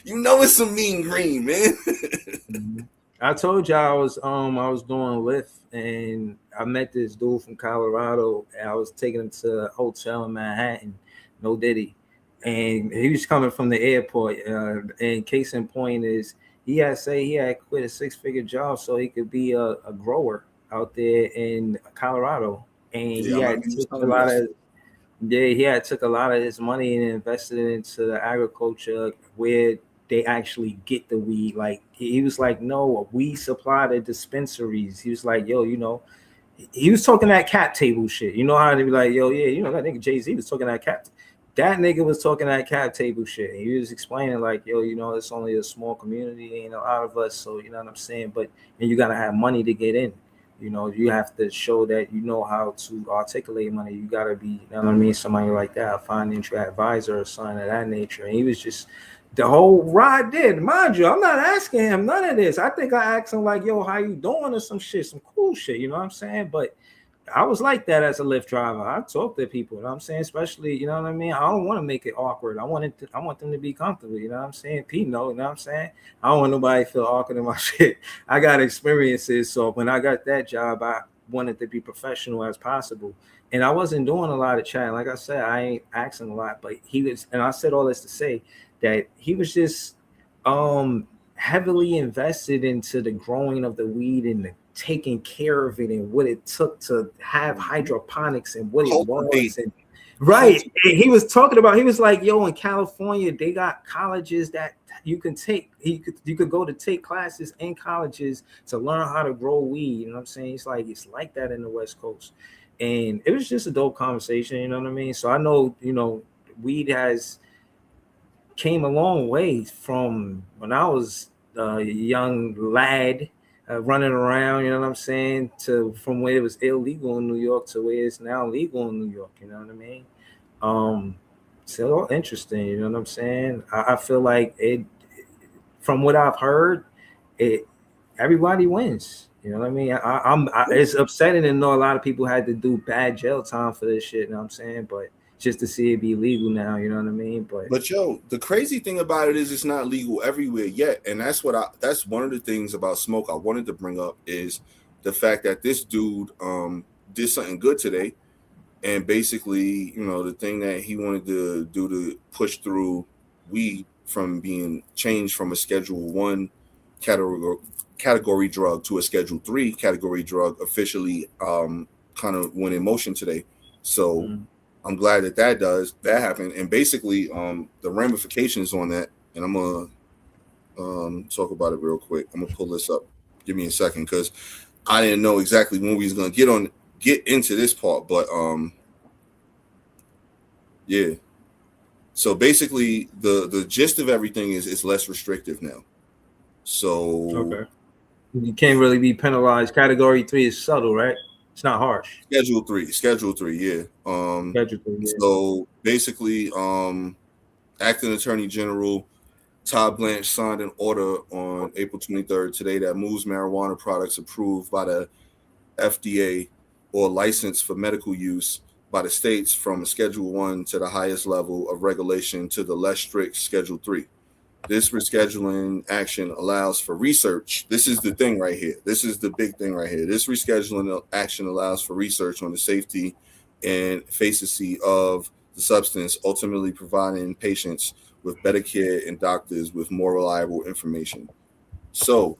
You know it's some mean green, man. I told y'all I was doing Lyft and I met this dude from Colorado and I was taking him to a hotel in Manhattan, no diddy. And he was coming from the airport. And case in point is he had quit a 6-figure job so he could be a grower out there in Colorado. And he had took a lot of took a lot of his money and invested it into the agriculture where they actually get the weed. Like he was like, no, we supply the dispensaries. He was like, yo, he was talking that cap table shit. You know how they be like, yo, yeah, that nigga Jay-Z was talking that cap. That nigga was talking that cap table shit. He was explaining like, yo, it's only a small community, ain't a lot of us, so you know what I'm saying. And you gotta have money to get in. You have to show that you know how to articulate money. You gotta be, you know what I mean, somebody like that, a financial advisor or something of that nature. And he was just the whole ride did. Mind you, I'm not asking him none of this. I think I asked him like, yo, how you doing or some shit, some cool shit, you know what I'm saying? But I was like that as a Lyft driver. I talk to people, you know what I'm saying? Especially, you know what I mean? I don't want to make it awkward. I want them to be comfortable, you know what I'm saying? Pete, you know what I'm saying? I don't want nobody to feel awkward in my shit. I got experiences. So when I got that job, I wanted to be professional as possible. And I wasn't doing a lot of chatting. Like I said, I ain't asking a lot, but he was, and I said all this to say that he was just heavily invested into the growing of the weed and the taking care of it and what it took to have hydroponics and what it was. And right. And he was talking about, he was like, yo, in California, they got colleges that you can take. You could go to take classes in colleges to learn how to grow weed. You know what I'm saying? It's like that in the West Coast. And it was just a dope conversation, you know what I mean? So I know, weed has came a long way from when I was a young lad running around, you know what I'm saying, to from where it was illegal in New York to where it's now legal in New York, you know what I mean? So interesting, you know what I'm saying? I feel like it, from what I've heard, everybody wins. You know what I mean? It's upsetting to know a lot of people had to do bad jail time for this shit, you know what I'm saying? But just to see it be legal now, you know what I mean? But yo, the crazy thing about it is it's not legal everywhere yet, and that's one of the things about smoke I wanted to bring up is the fact that this dude did something good today, and basically, the thing that he wanted to do to push through weed from being changed from a Schedule 1 category drug to a Schedule 3 category drug officially kind of went in motion today. So. I'm glad that happened, and basically, the ramifications on that, and I'm gonna talk about it real quick. I'm gonna pull this up. Give me a second, because I didn't know exactly when we was gonna get into this part, but yeah. So basically, the gist of everything is it's less restrictive now. So okay, you can't really be penalized. Category 3 is subtle, right? It's not harsh. Schedule 3, yeah. Schedule 3, yeah. So basically, Acting Attorney General Todd Blanche signed an order on April 23rd today that moves marijuana products approved by the FDA or licensed for medical use by the states from a Schedule 1 to the highest level of regulation to the less strict Schedule 3. This rescheduling action allows for research. This is the thing right here. This is the big thing right here. This rescheduling action allows for research on the safety and efficacy of the substance, ultimately providing patients with better care and doctors with more reliable information. So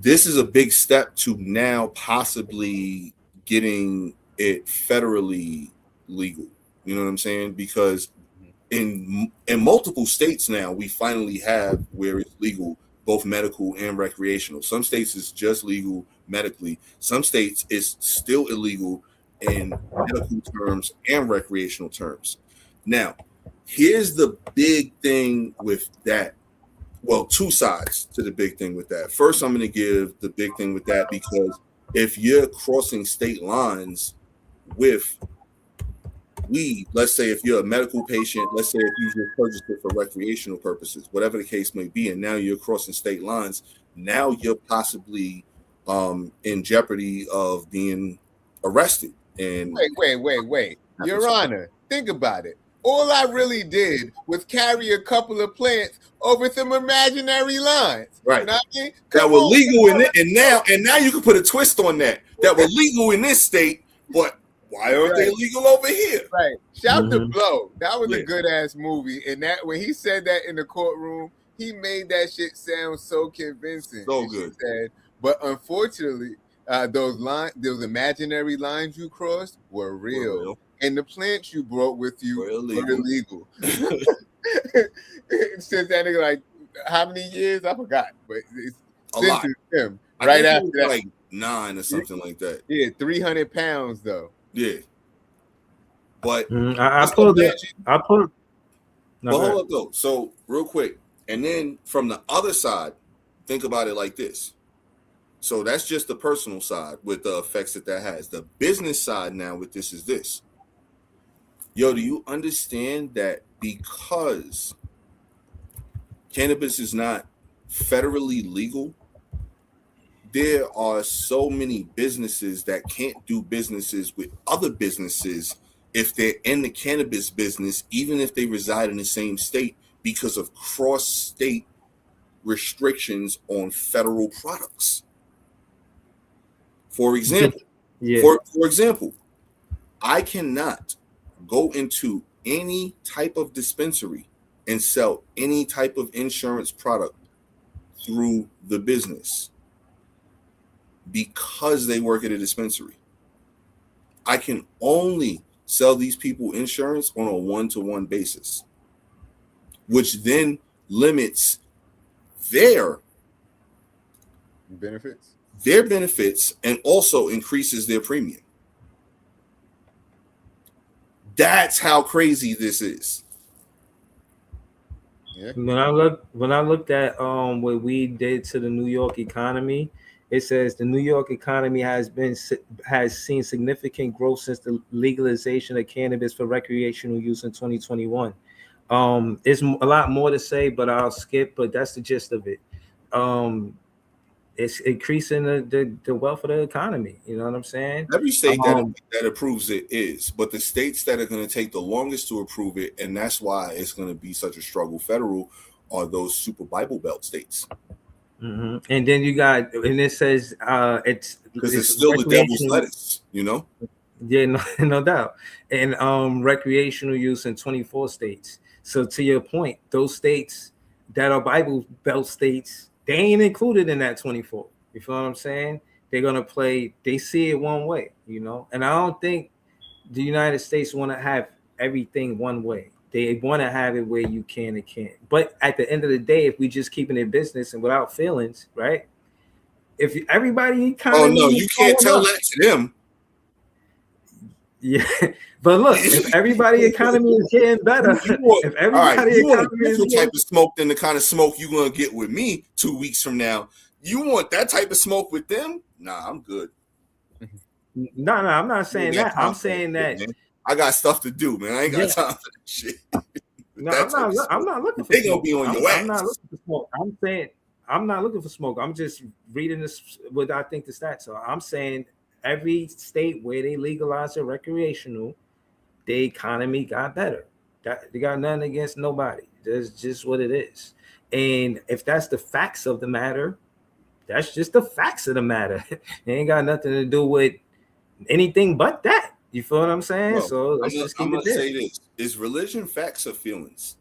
this is a big step to now possibly getting it federally legal. You know what I'm saying? Because in multiple states now, we finally have where it's legal, both medical and recreational. Some states it's just legal medically. Some states it's still illegal in medical terms and recreational terms. Now, here's the big thing with that. Well, two sides to the big thing with that. First, I'm going to give the big thing with that because if you're crossing state lines with weed, let's say if you're a medical patient, let's say if you just purchased it for recreational purposes, whatever the case may be, and now you're crossing state lines, now you're possibly in jeopardy of being arrested. And wait. Your Honor, think about it. all I really did was carry a couple of plants over some imaginary lines. Right. You know what I mean? That were legal in it, and now you can put a twist on that. That were legal in this state, but why aren't they legal over here? Right. Shout to Blow. That was a good ass movie. And that when he said that in the courtroom, he made that shit sound so convincing. So good. But unfortunately, those imaginary lines you crossed were real. And the plants you brought with you were illegal. Since that nigga, like, how many years? I forgot. But it's a lot. Him. Right after that. Like 9 or something like that. Yeah, 300 pounds though. Yeah. But I pulled it. But hold up though. So real quick. And then from the other side, think about it like this. So that's just the personal side with the effects that has. The business side now with this is this. Yo, do you understand that because cannabis is not federally legal, there are so many businesses that can't do businesses with other businesses if they're in the cannabis business, even if they reside in the same state, because of cross-state restrictions on federal products. For example, for example, I cannot go into any type of dispensary and sell any type of insurance product through the business because they work at a dispensary. I can only sell these people insurance on a one-to-one basis, which then limits their benefits and also increases their premium. That's how crazy this is. Yeah. When I looked at what we did to the New York economy, it says the New York economy has seen significant growth since the legalization of cannabis for recreational use in 2021. There's a lot more to say, but I'll skip. But that's the gist of it. It's increasing the wealth of the economy. You know what I'm saying? Every state that approves it is, but the states that are going to take the longest to approve it, and that's why it's going to be such a struggle federal, are those super Bible Belt states. Mm-hmm. And then you got, and it says it's because it's still the devil's lettuce, you know? Yeah, no doubt. And recreational use in 24 states. So to your point, those states that are Bible Belt states, they ain't included in that 24. You feel what I'm saying? They're gonna play. They see it one way, you know. And I don't think the United States want to have everything one way. They want to have it where you can and can't. But at the end of the day, if we just keep it in business and without feelings, right? If everybody kind of you can't tell that to them. Yeah, but look, if everybody economy is getting better, if everybody economy is different type of smoke than the kind of smoke you're gonna get with me 2 weeks from now, you want that type of smoke with them? Nah, I'm good. No, I'm not saying that. I'm saying that I got stuff to do, man. I ain't got time for that shit. No, I'm not looking for. They gonna be on your ass. I'm not looking for smoke. I'm saying I'm not looking for smoke. I'm just reading this what I think the stats are. I'm saying every state where they legalize the recreational, the economy got better. They got nothing against nobody. That's just what it is. And if that's the facts of the matter, that's just the facts of the matter. It ain't got nothing to do with anything but that. You feel what I'm saying? Well, so let's just keep it there. Say this: is religion facts or feelings?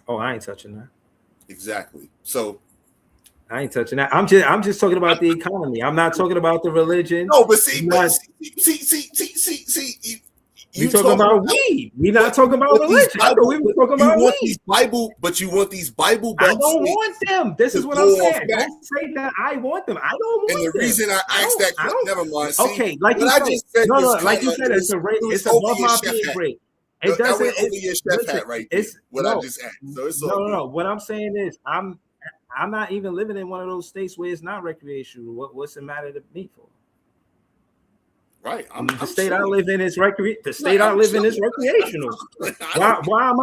Oh, I ain't touching that. Exactly. So I ain't touching that. I'm just talking about the economy. I'm not talking about the religion. No, but see. You talking about weed. We're not talking about religion. We were talking about weed. But you want these Bible belts. I don't want them. This is what I'm saying. Don't say that I want them. I don't want them. And the reason I asked that question, never mind. See, okay, like you said, like you said, it's above my pay grade. It doesn't. Over your chef hat right there. What I just asked. So it's no. What I'm saying is, I'm not even living in one of those states where it's not recreational. What's the matter to me for? Right. The state I live in is recreational. The state I live in is recreational. Why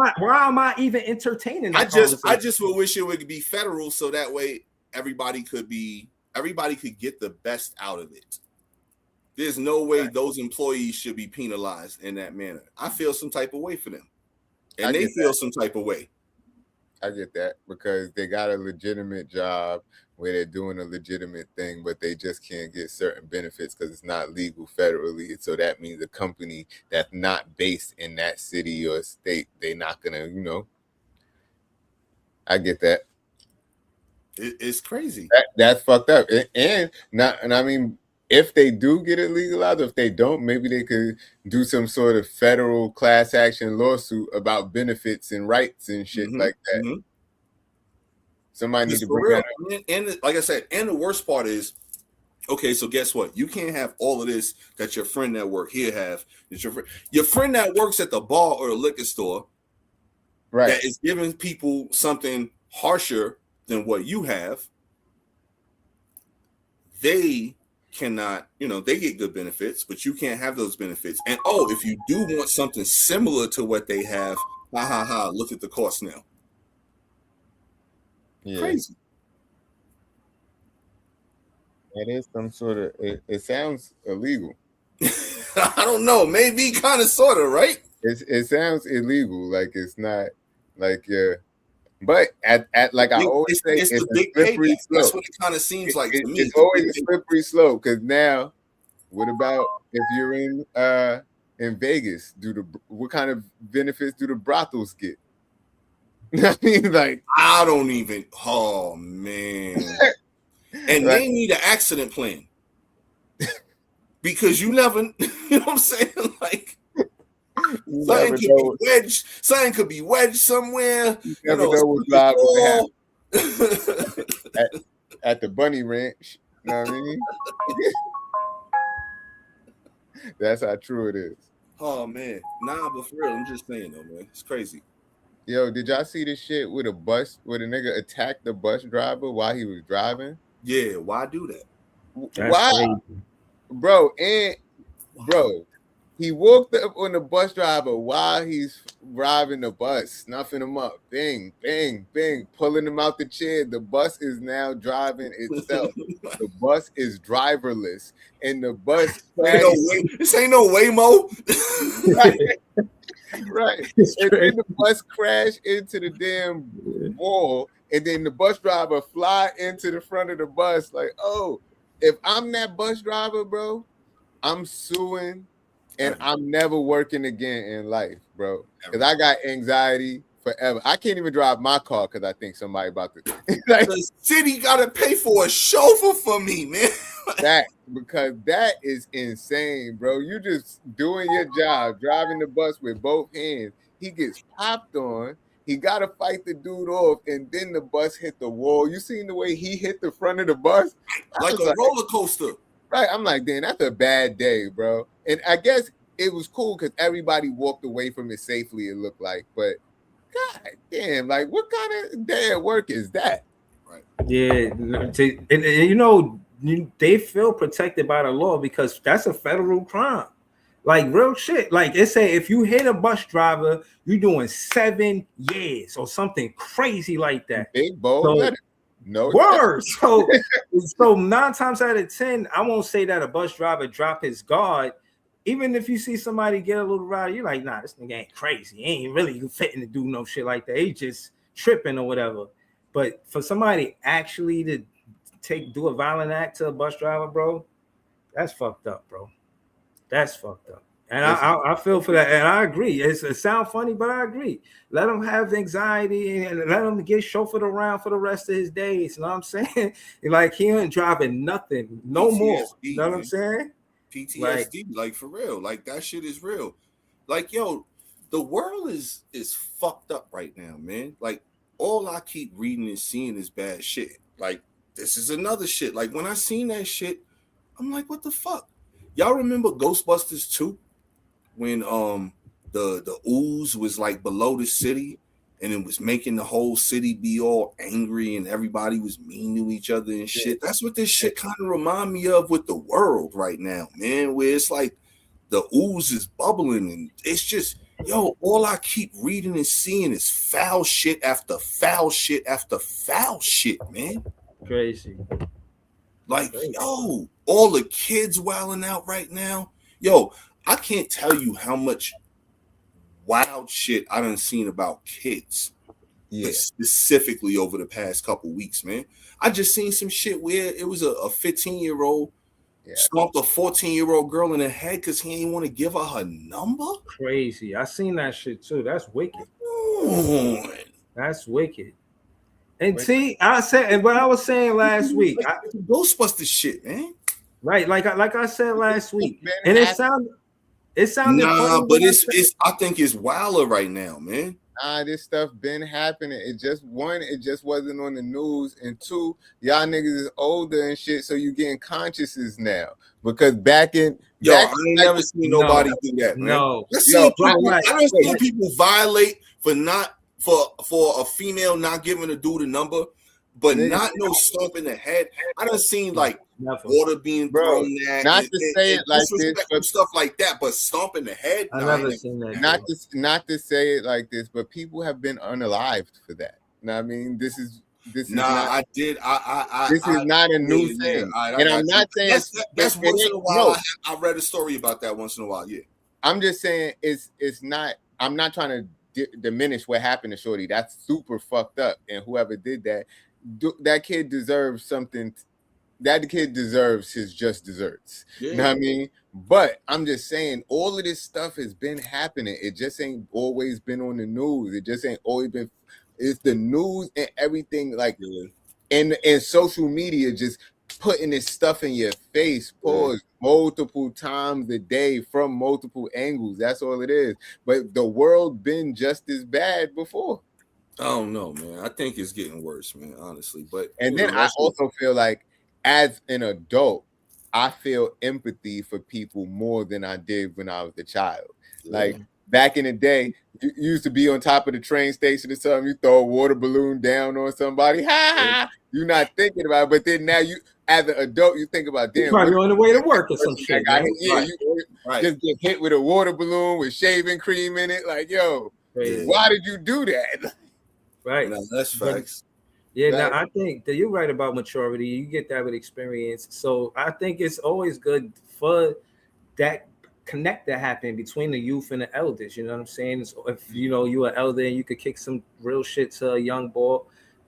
am I even entertaining that? I just would wish it would be federal so that way everybody could get the best out of it. There's no way those employees should be penalized in that manner. I feel some type of way for them, and they feel some type of way. I get that because they got a legitimate job where they're doing a legitimate thing, but they just can't get certain benefits because it's not legal federally. So that means a company that's not based in that city or state, they're not gonna, I get that. It's crazy. That's fucked up. And I mean, if they do get it legalized, if they don't, maybe they could do some sort of federal class action lawsuit about benefits and rights and shit like that. Mm-hmm. Somebody needs to bring that up. And like I said, and the worst part is, okay, so guess what? You can't have all of this that your friend at work here have. Your friend that works at the bar or the liquor store, right, that is giving people something harsher than what you have. They cannot, they get good benefits, but you can't have those benefits. And if you do want something similar to what they have, look at the cost now. Yeah. Crazy. It is some sort of, it sounds illegal. I don't know, maybe kind of sort of, right? It sounds illegal, like it's not like but at like I always say, it's a slippery slope. That's what it kind of seems like to me. It's always a slippery slope because now, what about if you're in Vegas? What kind of benefits do the brothels get? I mean, like I don't even. Oh man, and they need an accident plan because you never. You know what I'm saying? Like. Something could be wedged somewhere. You never know what's liable to happen. At the bunny ranch. You know what I mean? That's how true it is. Oh man. Nah, but for real, I'm just saying though, man. It's crazy. Yo, did y'all see this shit with a bus where the nigga attacked the bus driver while he was driving? Yeah, why do that? Why? Crazy. Bro, he walked up on the bus driver while he's driving the bus, snuffing him up. Bing, bing, bing, pulling him out the chair. The bus is now driving itself. The bus is driverless. And the bus this ain't no Waymo. Right. And then the bus crashed into the damn wall. And then the bus driver fly into the front of the bus. Like, if I'm that bus driver, bro, I'm suing. And I'm never working again in life, bro. Because I got anxiety forever. I can't even drive my car because I think somebody about to. The city got to pay for a chauffeur for me, man. Because that is insane, bro. You just doing your job, driving the bus with both hands. He gets popped on. He got to fight the dude off. And then the bus hit the wall. You seen the way he hit the front of the bus? Like a roller coaster. Right, I'm like, damn, that's a bad day, bro. And I guess it was cool because everybody walked away from it safely, it looked like. But, god damn, like, what kind of day at work is that? Right. Yeah, and they feel protected by the law because that's a federal crime. Like, real shit. Like, it say if you hit a bus driver, you're doing 7 years or something crazy like that. Big bold. No word. So 9 times out of 10, I won't say that a bus driver drop his guard. Even if you see somebody get a little rowdy, you're like, nah, this nigga ain't crazy. He ain't really fitting to do no shit like that. He just tripping or whatever. But for somebody actually to do a violent act to a bus driver, bro, that's fucked up, bro. That's fucked up. And I feel for that. And I agree. It sounds funny, but I agree. Let him have anxiety and let him get chauffeured around for the rest of his days. You know what I'm saying? Like, he ain't driving nothing no PTSD, more. You know what I'm saying? PTSD, like for real. Like, that shit is real. Like, yo, the world is fucked up right now, man. Like, all I keep reading and seeing is bad shit. Like, this is another shit. Like, when I seen that shit, I'm like, what the fuck? Y'all remember Ghostbusters 2? When the ooze was like below the city and it was making the whole city be all angry and everybody was mean to each other and shit. That's what this shit kind of remind me of with the world right now, man, where it's like the ooze is bubbling and it's just, yo, all I keep reading and seeing is foul shit after foul shit after foul shit, man. Crazy. Like, yo, all the kids wilding out right now. Yo, I can't tell you how much wild shit I done seen about kids. Yeah. Specifically over the past couple weeks, man. I just seen some shit where it was a 15-year-old stomped a 14-year-old girl in the head because he ain't want to give her number. Crazy. I seen that shit too. That's wicked. That's wicked. And see, I said, and what I was saying last week, Ghostbusters shit, man. Right, like I said last week, and it sounded. Nah, but it's. I think it's wilder right now, man. Nah, this stuff been happening. It just wasn't on the news, and two, y'all niggas is older and shit, so you getting consciences now. Because I ain't never seen nobody do that, man. No, I don't see people violate for a female not giving a dude a number, but not no stomp in the head. I done seen like water being thrown at, not to say it like this, but stuff like that, but stomp in the head. I never seen that. Not to say it like this, but people have been unalived for that. Now, I mean, this is not, I did. This is not a new thing, and I'm not saying that's once in a while. I read a story about that once in a while. Yeah, I'm just saying it's not. I'm not trying to diminish what happened to Shorty. That's super fucked up, and whoever did that, that kid deserves something. That kid deserves his just desserts. Yeah. You know what I mean? But I'm just saying, all of this stuff has been happening. It just ain't always been on the news. It just ain't always been. It's the news and everything, like, and social media just putting this stuff in your face, multiple times a day from multiple angles. That's all it is. But the world been just as bad before. I don't know, man. I think it's getting worse, man, honestly. But and then I also feel like, as an adult, I feel empathy for people more than I did when I was a child. Like back in the day, you used to be on top of the train station or something, you throw a water balloon down on somebody, you're not thinking about it. But then now you, as an adult, you think about, damn, probably on the way to work or some shit. Just get hit with a water balloon with shaving cream in it. Like, yo, why did you do that? Right. No, that's facts. Yeah, now I think that you're right about maturity. You get that with experience. So I think it's always good for that connect to happen between the youth and the elders. You know what I'm saying? So if you're an elder and you could kick some real shit to a young boy,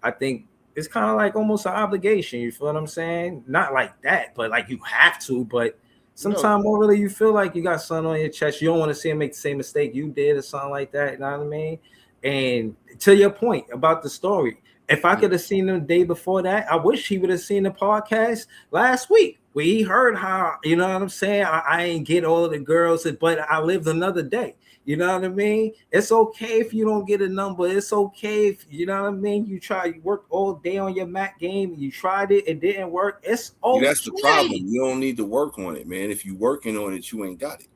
I think it's kind of like almost an obligation. You feel what I'm saying? Not like that, but like you have to. But sometimes more really, you feel like you got something on your chest. You don't want to see him make the same mistake you did or something like that. You know what I mean? And to your point about the story, if I could have seen him the day before that, I wish he would have seen the podcast last week where he heard how, you know what I'm saying? I ain't get all of the girls, but I lived another day. You know what I mean? It's okay if you don't get a number. It's okay if, you know what I mean? You work all day on your Mac game. You tried it. It didn't work. It's okay. That's the problem. You don't need to work on it, man. If you're working on it, you ain't got it.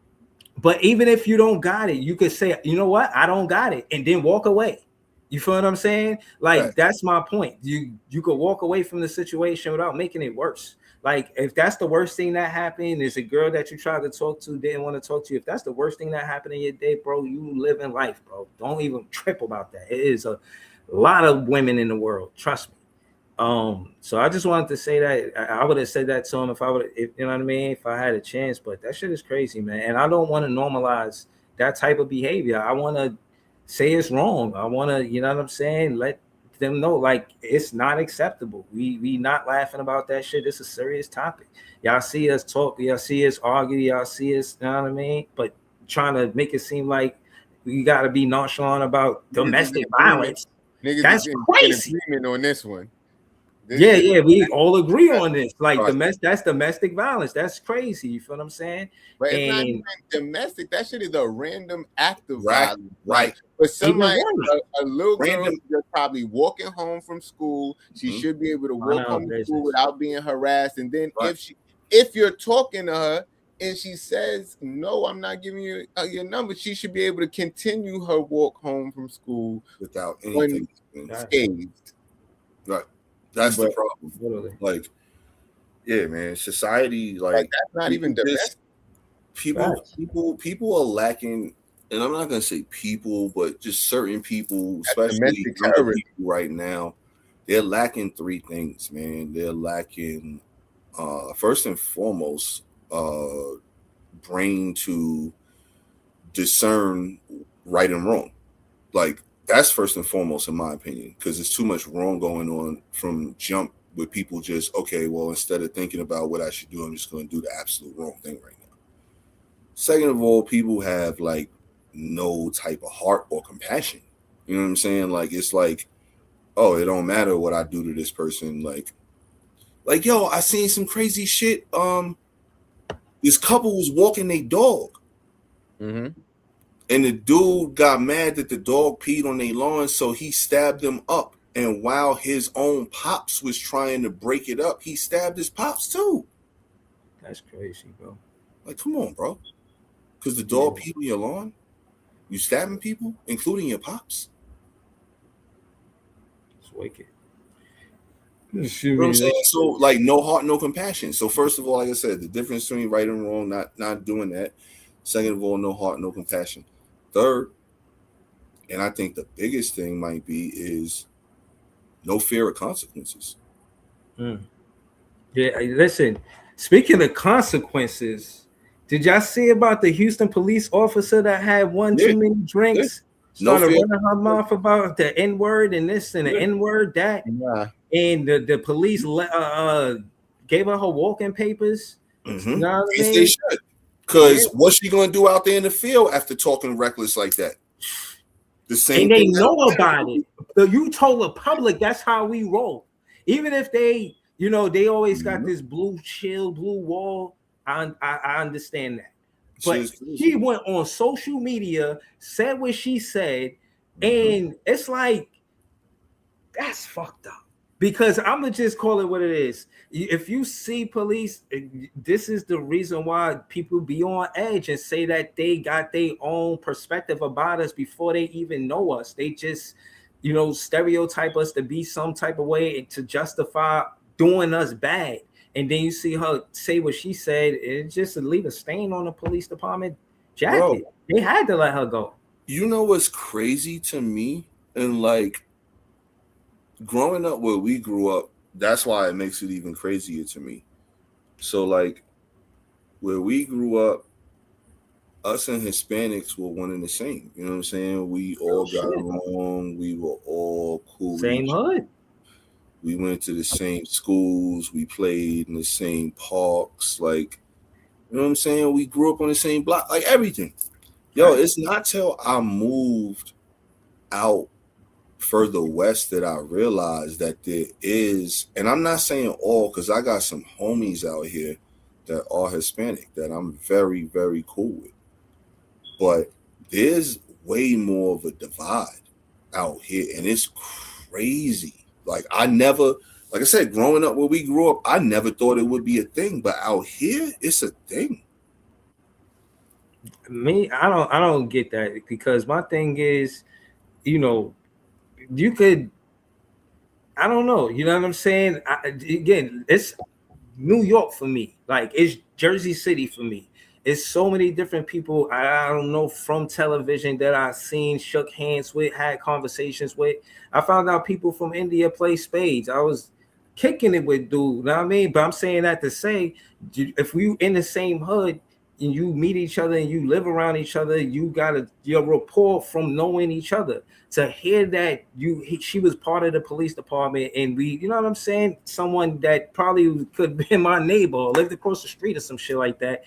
But even if you don't got it, you could say, you know what? I don't got it. And then walk away. You feel what I'm saying? Like, that's my point. You could walk away from the situation without making it worse. Like, if that's the worst thing that happened, is a girl that you tried to talk to didn't want to talk to you. If that's the worst thing that happened in your day, bro, you live in life, bro. Don't even trip about that. It is a lot of women in the world. Trust me. So I just wanted to say that I would have said that to him if you know what I mean, if I had a chance. But that shit is crazy, man. And I don't want to normalize that type of behavior. I want to say it's wrong. I want to, you know what I'm saying, let them know, like, it's not acceptable. We not laughing about that shit. It's a serious topic. Y'all see us talk, y'all see us argue, y'all see us, you know what I mean? But trying to make it seem like we got to be nonchalant about domestic violence. Niggas, that's crazy. On this one. We all agree on this. Like, that's domestic violence. That's crazy. You feel what I'm saying? But it's not even domestic. That shit is a random act of violence. Right. But somebody, a little girl, is probably walking home from school. She should be able to walk home from school without being harassed. And then if you're talking to her and she says, no, I'm not giving you your number, she should be able to continue her walk home from school without anything scathed. Right. That's the problem. Literally. Like, yeah, man. Society, like that's not even domestic. People are lacking, and I'm not gonna say people, but just certain people, especially younger people right now, they're lacking three things, man. They're lacking first and foremost, brain to discern right and wrong. Like, that's first and foremost, in my opinion, because there's too much wrong going on from jump with people just, okay, well, instead of thinking about what I should do, I'm just going to do the absolute wrong thing right now. Second of all, people have like no type of heart or compassion. You know what I'm saying? Like, it's like, oh, it don't matter what I do to this person. Like, yo, I seen some crazy shit. This couple was walking their dog. Mm-hmm. And the dude got mad that the dog peed on their lawn, so he stabbed him up. And while his own pops was trying to break it up, he stabbed his pops too. That's crazy, bro. Like, come on, bro. Because the dog peed on your lawn? You stabbing people, including your pops? It's wicked. You know what I'm saying? So, like, no heart, no compassion. So, first of all, like I said, the difference between right and wrong, not doing that. Second of all, no heart, no compassion. Third, and I think the biggest thing might be, is no fear of consequences. Yeah, listen, speaking of consequences, did y'all see about the Houston police officer that had too many drinks? Started running her mouth about the N-word and this and the N-word that. And the police gave her walking papers. Mm-hmm. You know what I mean? They should. Because what's she going to do out there in the field after talking reckless like that? The same. And they know about it. So you told the public that's how we roll. Even if they, they always got this blue wall. I understand that. But she went on social media, said what she said, and it's like, that's fucked up. Because I'm gonna just call it what it is. If you see police, this is the reason why people be on edge and say that they got their own perspective about us before they even know us. They just, stereotype us to be some type of way to justify doing us bad. And then you see her say what she said, it just leave a stain on the police department jacket. Bro, they had to let her go. You know what's crazy to me? And like, growing up where we grew up, that's why it makes it even crazier to me. So, like, where we grew up, us and Hispanics were one and the same. You know what I'm saying? We all got along. We were all cool. Same hood. We went to the same schools. We played in the same parks. Like, you know what I'm saying? We grew up on the same block. Like, everything. Yo, it's not till I moved out further west that I realized that there is, and I'm not saying all, because I got some homies out here that are Hispanic that I'm very, very cool with. But there's way more of a divide out here, and it's crazy. Like, like I said, growing up where we grew up, I never thought it would be a thing, but out here, it's a thing. Me, I don't get that, because my thing is, you could, I don't know, you know what I'm saying? Again, it's New York for me. Like, it's Jersey City for me. It's so many different people I don't know from television that I've seen, shook hands with, had conversations with. I found out people from India play spades. I was kicking it with dude, you know what I mean? But I'm saying that to say, if we in the same hood and you meet each other and you live around each other, you got your rapport from knowing each other. To hear that she was part of the police department, and we, you know what I'm saying? Someone that probably could be my neighbor or lived across the street or some shit like that.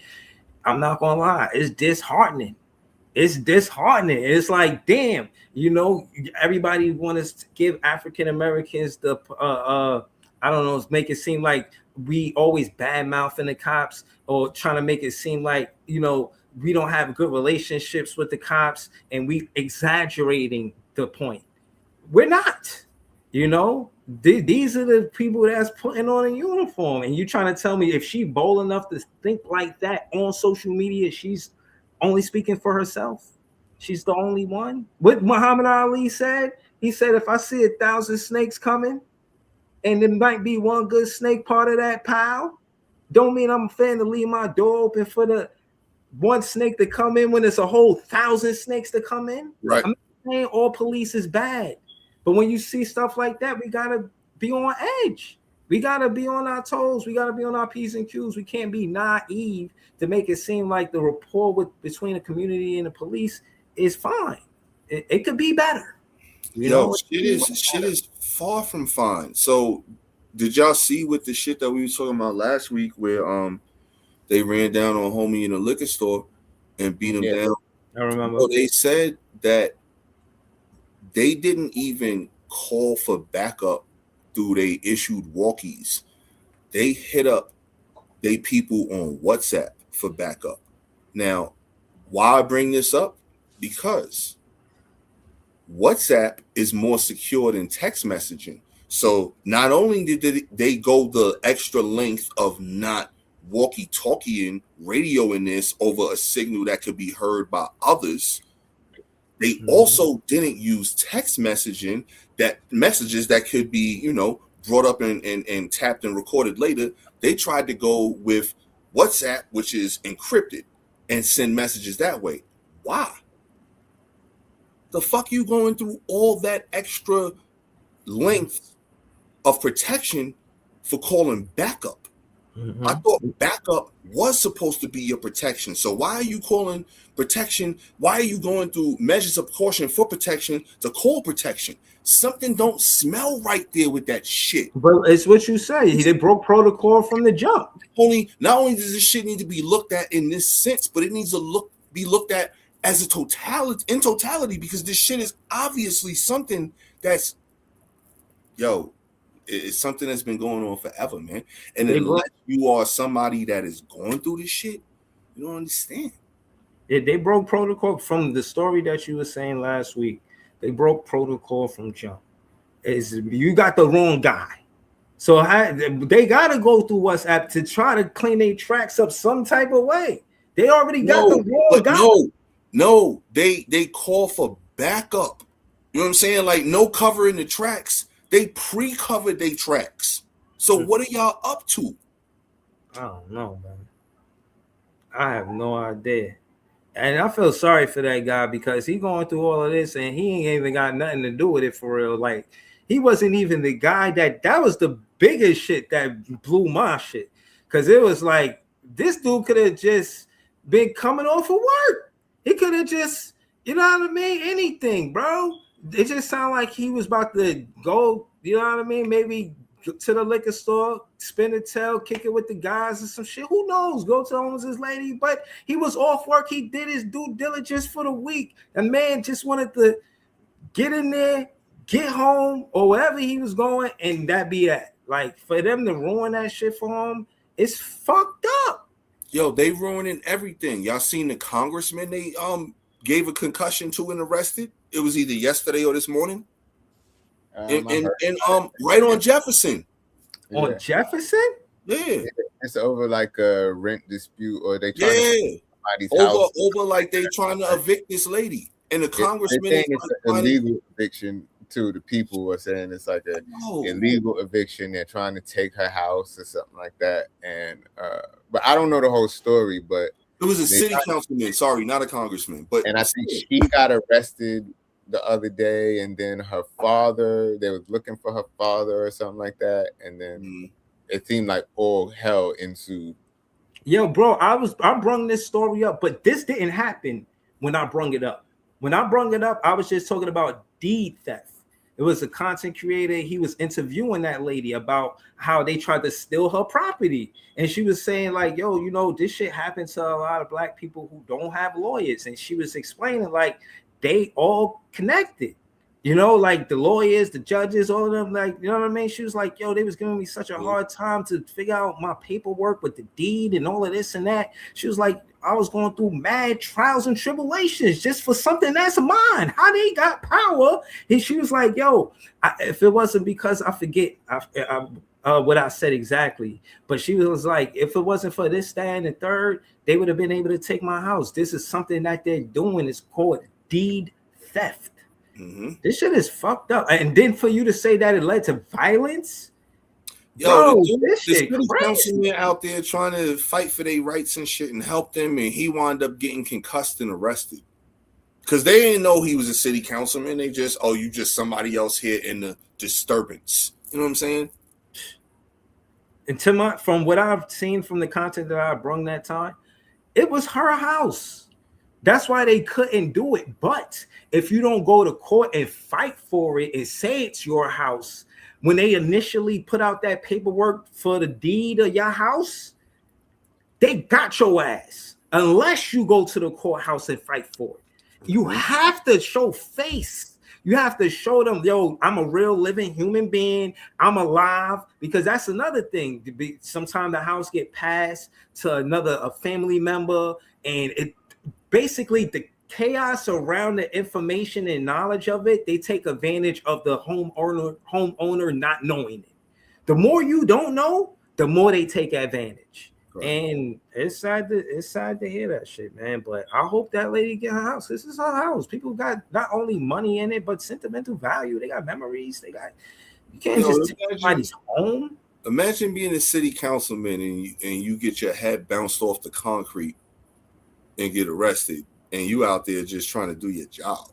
I'm not gonna lie, it's disheartening. It's disheartening. It's like, damn, everybody wants to give African Americans the I don't know, make it seem like we always bad mouthing the cops, or trying to make it seem like, we don't have good relationships with the cops, and we exaggerating the point. We're not, these are the people that's putting on a uniform, and you trying to tell me if she bold enough to think like that on social media, she's only speaking for herself? She's the only one. What Muhammad Ali said, he said, if I see 1,000 snakes coming and there might be one good snake part of that pile, don't mean I'm a fan to leave my door open for the one snake to come in when it's a whole 1,000 snakes to come in. Right. I'm not saying all police is bad, but when you see stuff like that, we gotta be on edge. We gotta be on our toes. We gotta be on our P's and Q's. We can't be naive to make it seem like the rapport between the community and the police is fine. It could be better. Shit is far from fine. So, did y'all see with the shit that we were talking about last week, where they ran down on homie in a liquor store and beat him down? I remember. So they said that they didn't even call for backup through they issued walkies. They hit up they people on WhatsApp for backup. Now, why I bring this up? Because WhatsApp is more secure than text messaging. So not only did they go the extra length of not walkie-talkieing, radioing this over a signal that could be heard by others, they also didn't use text messaging, that messages that could be, brought up and tapped and recorded later. They tried to go with WhatsApp, which is encrypted, and send messages that way. Why? The fuck you going through all that extra length of protection for calling backup? I thought backup was supposed to be your protection. So why are you calling protection? Why are you going through measures of caution for protection to call protection? Something don't smell right there with that shit. But it's what you say. They broke protocol from the jump. Not only does this shit need to be looked at in this sense, but it needs to be looked at as a totality, because this shit is obviously something that's it's something that's been going on forever, man. And unless you are somebody that is going through this shit, you don't understand. They broke protocol from the story that you were saying last week. They broke protocol from jump. You got the wrong guy. So they got to go through WhatsApp to try to clean their tracks up some type of way. They already got the wrong guy. No, they call for backup. You know what I'm saying? Like, no covering the tracks. They pre-covered their tracks. So what are y'all up to? I don't know, man. I have no idea. And I feel sorry for that guy, because he going through all of this and he ain't even got nothing to do with it for real. Like, he wasn't even the guy that was the biggest shit that blew my shit. Because it was like, this dude could have just been coming off of work. He could have just, you know what I mean? Anything, bro. It just sounded like he was about to go, you know what I mean? Maybe to the liquor store, spin a tail, kick it with the guys or some shit. Who knows? Go to homes his lady. But he was off work. He did his due diligence for the week. The man just wanted to get in there, get home, or wherever he was going, and that be that. Like, for them to ruin that shit for him, it's fucked up. Yo, they ruining everything. Y'all seen the congressman they gave a concussion to and arrested? It was either yesterday or this morning. And right on Jefferson. On Jefferson? Yeah. It's over like a rent dispute, or they trying to somebody's house. Over like they trying to evict this lady. And the congressman they think it's an illegal eviction too. The people were saying it's like an illegal eviction. They're trying to take her house or something like that. And but I don't know the whole story, but it was a city councilman, sorry, not a congressman. But I think she got arrested the other day, and then her father, they was looking for her father or something like that, and then it seemed like all hell ensued. Yo, bro, I brung this story up, but this didn't happen when I brung it up. When I brung it up, I was just talking about deed theft. It was a content creator. He was interviewing that lady about how they tried to steal her property. And she was saying like, yo, this shit happens to a lot of black people who don't have lawyers. And she was explaining like they all connected, like the lawyers, the judges, all of them, like, you know what I mean? She was like, yo, they was giving me such a hard time to figure out my paperwork with the deed and all of this and that. She was like, I was going through mad trials and tribulations just for something that's mine. How they got power? And she was like, yo, if it wasn't because I forget what I said exactly, but she was like, if it wasn't for this, that, and the third, they would have been able to take my house. This is something that they're doing. It's called deed theft. This shit is fucked up. And then for you to say that it led to violence, this city councilman out there trying to fight for their rights and shit and help them, and he wound up getting concussed and arrested because they didn't know he was a city councilman. They just, you just somebody else here in the disturbance. You know what I'm saying? And from what I've seen from the content that I brung that time, it was her house. That's why they couldn't do it. But if you don't go to court and fight for it and say it's your house, when they initially put out that paperwork for the deed of your house, they got your ass. Unless you go to the courthouse and fight for it. You have to show face. You have to show them, yo, I'm a real living human being. I'm alive. Because that's another thing. Sometimes the house get passed to a family member, and it basically the chaos around the information and knowledge of it, they take advantage of the homeowner not knowing it. The more you don't know, the more they take advantage. Right. And it's sad to hear that shit, man. But I hope that lady get her house. This is her house. People got not only money in it, but sentimental value. They got memories. You can't just take somebody's home. Imagine being a city councilman and you get your head bounced off the concrete and get arrested, and you out there just trying to do your job.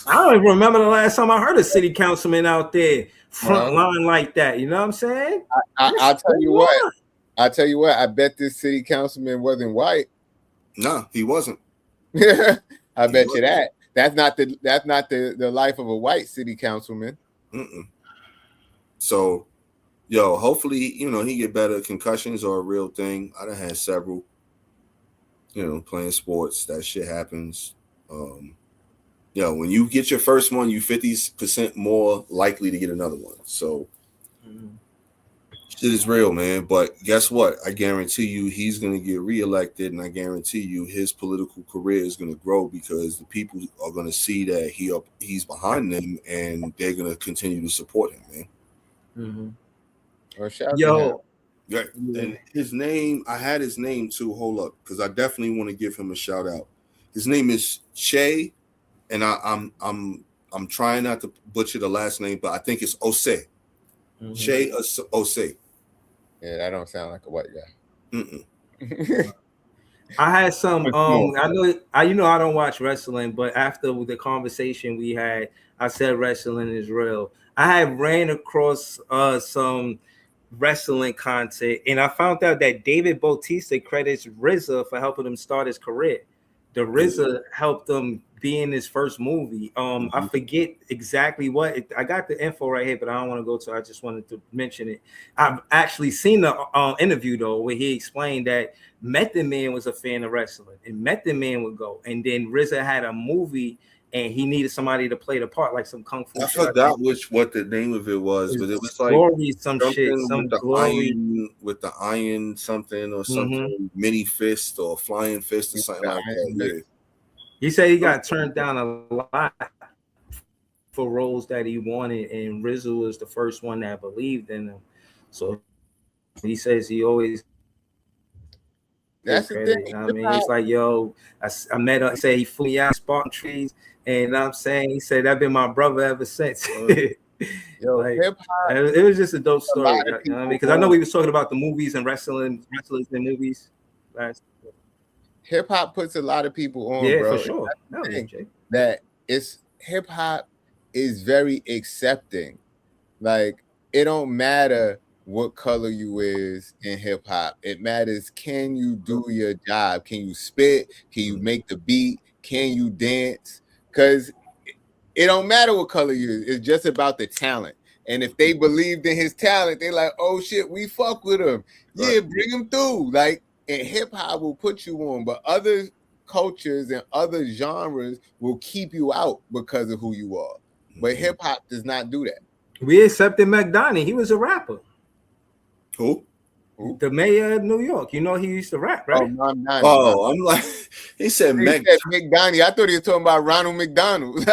I don't even remember the last time I heard a city councilman out there front line like that. You know what I'm saying? I'll tell you what. I bet this city councilman wasn't white. No, he wasn't. I bet you that. That's not the life of a white city councilman. Mm-mm. So, yo, hopefully, he get better. Concussions are a real thing. I done had several. Playing sports, that shit happens. When you get your first one, you 50% more likely to get another one. So shit is real, man. But guess what? I guarantee you he's going to get reelected, and I guarantee you his political career is going to grow because the people are going to see that he's behind them, and they're going to continue to support him, man. Yo. Yeah, and his name, I had his name too. Hold up, because I definitely want to give him a shout out. His name is Che, and I'm trying not to butcher the last name, but I think it's Ose. Che Ose. Yeah, that don't sound like a white guy. I had some. I don't watch wrestling, but after the conversation we had, I said wrestling is real. I had ran across some wrestling content, and I found out that David Bautista credits RZA for helping him start his career. The RZA helped him be in his first movie. I forget exactly what. I got the info right here, but I don't want to go to. I just wanted to mention it. I've actually seen the interview though, where he explained that Method Man was a fan of wrestling, and Method Man would go, and then RZA had a movie. And he needed somebody to play the part, like some kung fu. I forgot what the name of it was, but it was like Glory, some shit, some Glory with the iron something or something, mini fist or flying fist or something like that. He said he got turned down a lot for roles that he wanted, and RZA was the first one that believed in him. So he says he always. That's the thing. I mean, he's like, yo, I met him. Say he flew me out sparking trees. And I'm saying, he said that been my brother ever since. Yo, hip-hop, it was just a dope story. You know what I mean? Because I know we was talking about the movies and wrestlers in movies. Hip-hop puts a lot of people on, for bro. sure. That it's hip-hop is very accepting. Like, it don't matter what color you is in hip-hop. It matters, can you do your job? Can you spit? Can you make the beat? Can you dance? Because it don't matter what color you is. It's just about the talent. And if they believed in his talent, they like, oh shit, we fuck with him. Yeah, bring him through. Like, and hip hop will put you on, but other cultures and other genres will keep you out because of who you are. But hip hop does not do that. We accepted McDonald. He was a rapper. Who? The mayor of New York. You know he used to rap, right? I'm like, he said McDonald. I thought he was talking about Ronald McDonald.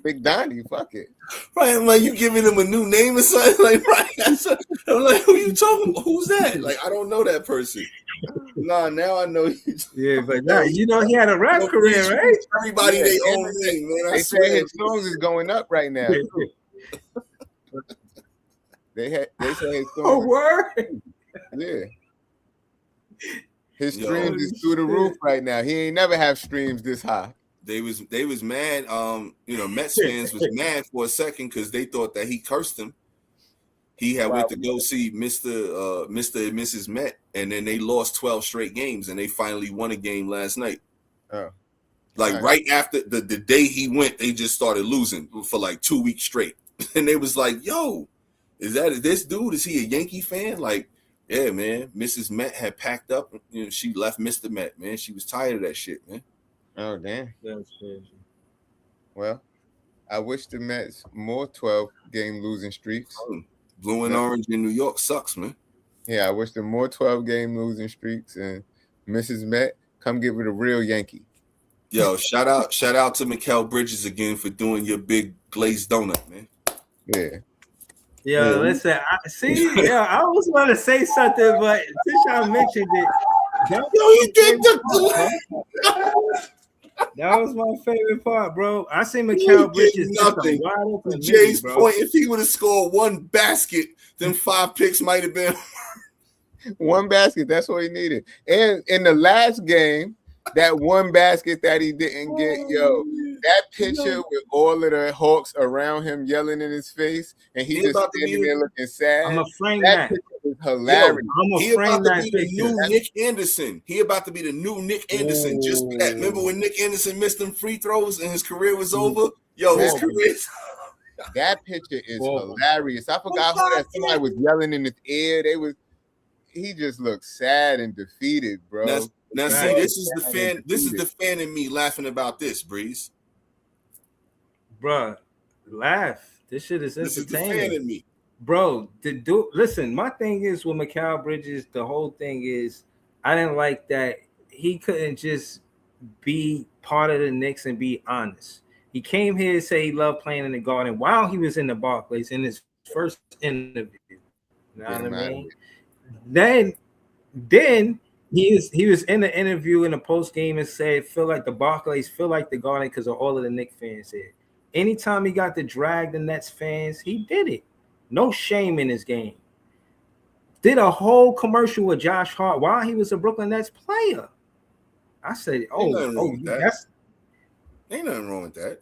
McDonald, fuck it. Right, I'm like, you giving him a new name or something? Like, right? I'm like, who you talking about? Who's that? Like, I don't know that person. Nah, now I know you. Yeah, but now you know he had a rap career, right? Everybody they own name, man. They say his songs is going up right now. They say his songs. Oh, word? Yeah. His streams is through the roof right now. He ain't never have streams this high. They was mad. Mets fans was mad for a second because they thought that he cursed him. He had went to go see Mr. and Mrs. Met, and then they lost 12 straight games, and they finally won a game last night. Oh. Like right after the day he went, they just started losing for like 2 weeks straight. And they was like, yo, is that this dude? Is he a Yankee fan? Like, yeah, man. Mrs. Met had packed up. You know, she left Mr. Met, man. She was tired of that shit, man. Oh, damn. That's crazy. Well, I wish the Mets more 12-game losing streaks. Blue and orange in New York sucks, man. Yeah, I wish them more 12-game losing streaks. And Mrs. Met, come get with a real Yankee. Yo, shout out to Mikal Bridges again for doing your big glazed donut, man. Yeah. Yeah, listen. I was going to say something, but since y'all mentioned it, that was my favorite part, bro. I see Mikal Bridges nothing. Jay's point: if he would have scored one basket, then 5 picks might have been one basket. That's what he needed. And in the last game, that one basket that he didn't get, that picture with all of the Hawks around him yelling in his face, and he just standing there looking sad. I'm afraid that picture is hilarious. He about to be the new Nick Anderson. He about to be the new Nick Anderson. Just that. Remember when Nick Anderson missed them free throws and his career was over? Yo, his career. That picture is hilarious. I forgot who that somebody was yelling in his ear. He just looked sad and defeated, bro. Now see, this is the fan. This is the fan in me laughing about this, Breeze. Bruh, laugh. This shit is entertaining. This is the fan in me. Bro, listen, my thing is with Mikal Bridges, the whole thing is I didn't like that he couldn't just be part of the Knicks and be honest. He came here to say he loved playing in the Garden while he was in the Barclays in his first interview. You know what I mean? Then he was in the interview in the post game and said, "Feel like the Barclays feel like the Garden because of all of the Knicks fans here." Anytime he got to drag the Nets fans, he did it. No shame in his game. Did a whole commercial with Josh Hart while he was a Brooklyn Nets player. I said, that's ain't nothing wrong with that.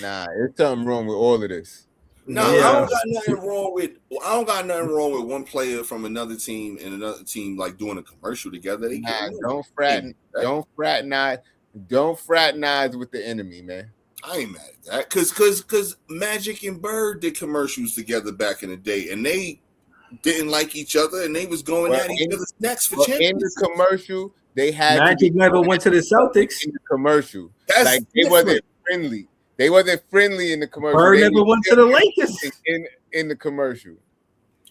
Nah, there's something wrong with all of this. No, I don't got nothing wrong with one player from another team and another team like doing a commercial together. Don't fraternize with the enemy, man. I ain't mad at that because Magic and Bird did commercials together back in the day, and they didn't like each other, and they was going at each other's necks for champions. In the commercial, they had Magic never went to the Celtics. In the commercial, they wasn't friendly. They wasn't friendly in the commercial. Bird never went to the Lakers in the commercial.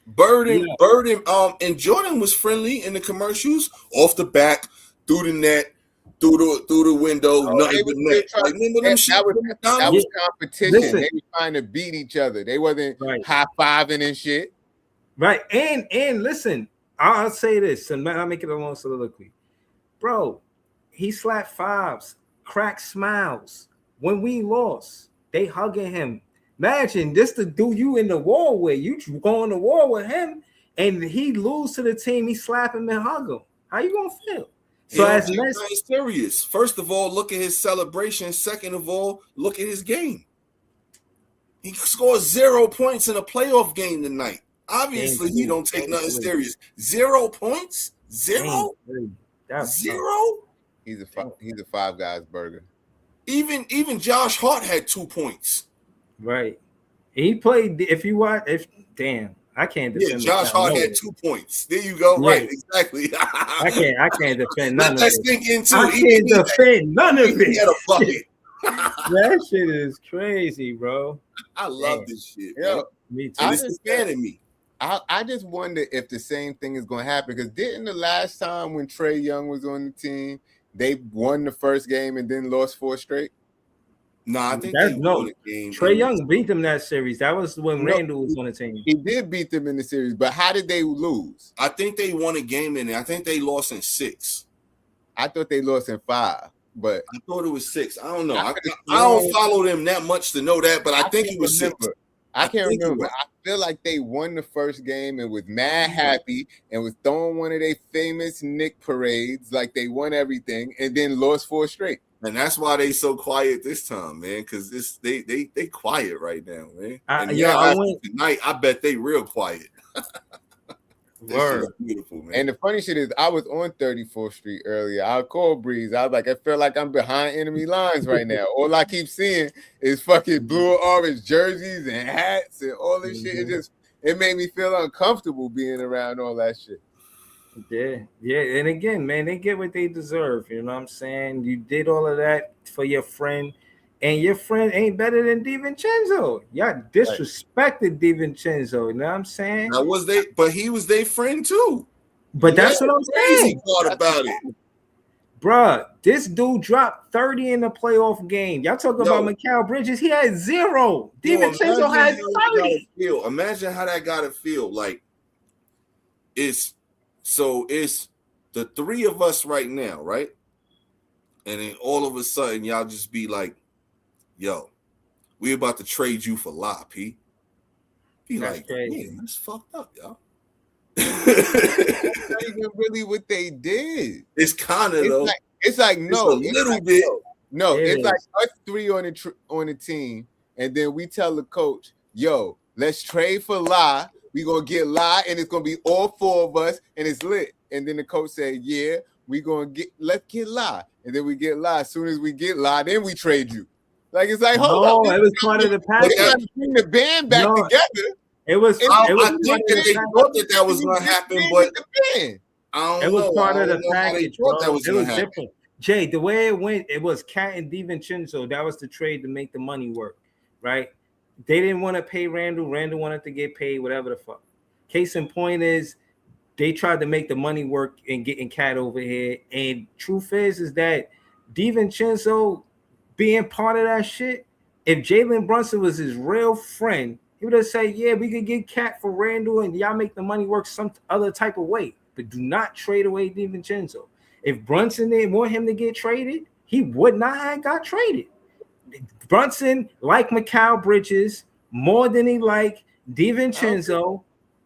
Bird and Jordan was friendly in the commercials, off the back, through the net. Through the window, nothing but net. That was competition. Listen, they were trying to beat each other. They wasn't high-fiving and shit. Right. And listen, I'll say this, and I'll make it a long soliloquy. Bro, he slapped fives, cracked smiles. When we lost, they hugging him. Imagine this the dude you in the war with. You going to war with him, and he lose to the team, he slap him and hug him. How you gonna feel? So as serious. First of all, look at his celebration. Second of all, look at his game. He scored 0 points in a playoff game tonight. Obviously, he don't take nothing serious. 0 points? Zero? He's a Five Guys burger. Even Josh Hart had 2 points. Right. He played. I can't defend. Josh Hart had 2 points. There you go. Yeah. Right, exactly. I can't defend none of it. I can't defend none of it. He had a bucket. That shit is crazy, bro. I love this shit. Yeah, me too. It's the fan in me. I just wonder if the same thing is going to happen, because didn't the last time when Trae Young was on the team, they won the first game and then lost 4 straight? No, I think Trae Young beat them that series. That was when Randall was on the team. He did beat them in the series, but how did they lose? I think they won a game in there. I think they lost in 6. I thought they lost in 5, but I thought it was 6. I don't know. I don't follow them that much to know that, but I think it was 6. I can't remember. I feel like they won the first game and was mad happy and was throwing one of their famous Nick parades, like they won everything, and then lost 4 straight. And that's why they so quiet this time, man. Because they quiet right now, man. Tonight, I bet they real quiet. Word. Beautiful, man. And the funny shit is, I was on 34th Street earlier. I called Breeze. I was like, I feel like I'm behind enemy lines right now. All I keep seeing is fucking blue and orange jerseys and hats and all this shit. It made me feel uncomfortable being around all that shit. Yeah. And again, man, they get what they deserve. You know what I'm saying? You did all of that for your friend, and your friend ain't better than DiVincenzo. Y'all disrespected DiVincenzo. You know what I'm saying? But he was their friend too. But that's what I'm saying. Part about it. Bruh, this dude dropped 30 in the playoff game. Y'all talking about Mikal Bridges? He had 0. DiVincenzo had 30. Imagine how that gotta feel. Like it's the three of us right now, right? And then all of a sudden, y'all just be like, yo, we about to trade you for La, P. Be that's like, crazy. Man, that's fucked up, y'all. That's not even really what they did. It's kind of though. It's like no, a little bit. No, it's like us three on the team, and then we tell the coach, yo, let's trade for La. We gonna get La, and it's gonna be all 4 of us, and it's lit. And then the coach said, yeah, let's get La. And then we get La. As soon as we get La, then we trade you. Like it's like, hold on. It was part of the package. Bring the band back together. I think that they thought that was gonna happen, but it was part of the package, bro. It was different. Jay, the way it went, it was Cat and DiVincenzo. That was the trade to make the money work, right? They didn't want to pay Randall. Randall wanted to get paid, whatever the fuck. Case in point is they tried to make the money work and getting Cat over here. And truth is that DiVincenzo being part of that shit, if Jalen Brunson was his real friend, he would have said, yeah, we could get Cat for Randall and y'all make the money work some other type of way. But do not trade away DiVincenzo. If Brunson didn't want him to get traded, he would not have got traded. Brunson liked Mikal Bridges more than he liked DiVincenzo,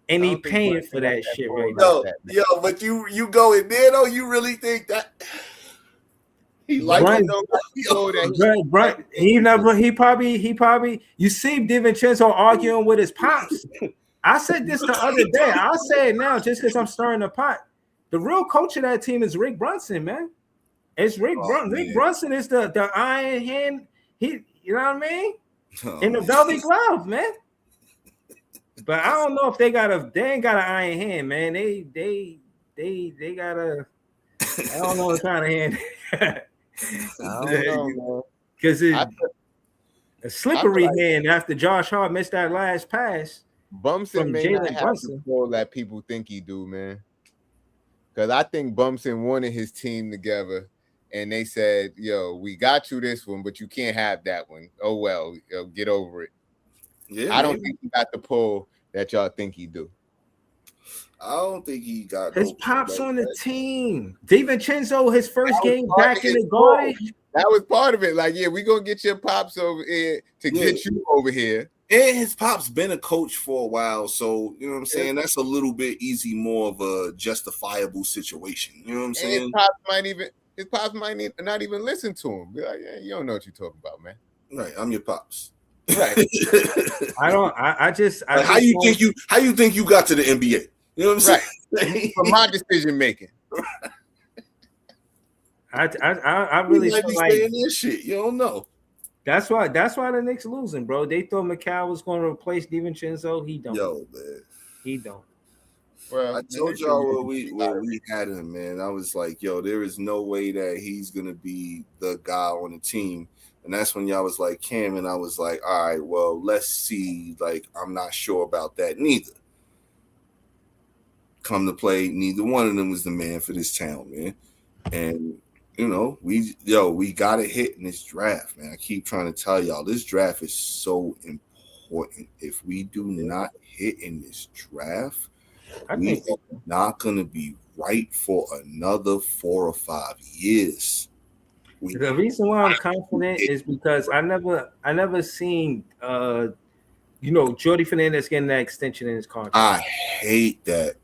and he paying for that shit right now. Yo, but you go in there though. You really think that he liked he probably you see DiVincenzo arguing with his pops. I said this the other day. I'll say it now just because I'm stirring the pot. The real coach of that team is Rick Brunson, man. It's Rick Brunson. Rick Brunson is the iron hand. You know what I mean? In the velvet glove, man. But I don't know if they ain't got an iron hand, man. They got a I don't know what kind of hand. I don't know, man. Because it's a slippery hand after Josh Hart missed that last pass. Bumson may not have the pull that people think he do, man. Because I think Bumson wanted his team together, and they said, yo, we got you this one, but you can't have that one. Oh, well, get over it. Yeah, I don't think he got the pull that y'all think he do. I don't think he got his pops on the team. DiVincenzo, his first game back in the Garden. That was part of it. Like, yeah, we're going to get your pops over here to get you over here. And his pop's been a coach for a while, so you know what I'm saying. That's a little bit more of a justifiable situation. You know what I'm saying. His pops might not even listen to him. Be like, yeah, you don't know what you're talking about, man. Right, I'm your pops. Right. I just how you think you got to the NBA? You know what I'm saying? Right. For my decision making. I really feel like this shit. You don't know. That's why the Knicks losing, bro. They thought Mikal was going to replace DiVincenzo. He don't. Yo, man. He don't. Well, I told y'all where we had him, man. I was like, yo, there is no way that he's going to be the guy on the team. And that's when y'all was like, Cam, and I was like, all right, well, let's see. Like, I'm not sure about that neither. Come to play, neither one of them was the man for this town, man. And you know, we got to hit in this draft, man. I keep trying to tell y'all, this draft is so important. If we do not hit in this draft, we are not going to be right for another 4 or 5 years. The reason why I'm confident is because I never seen Jordy Fernandez getting that extension in his contract. I hate that.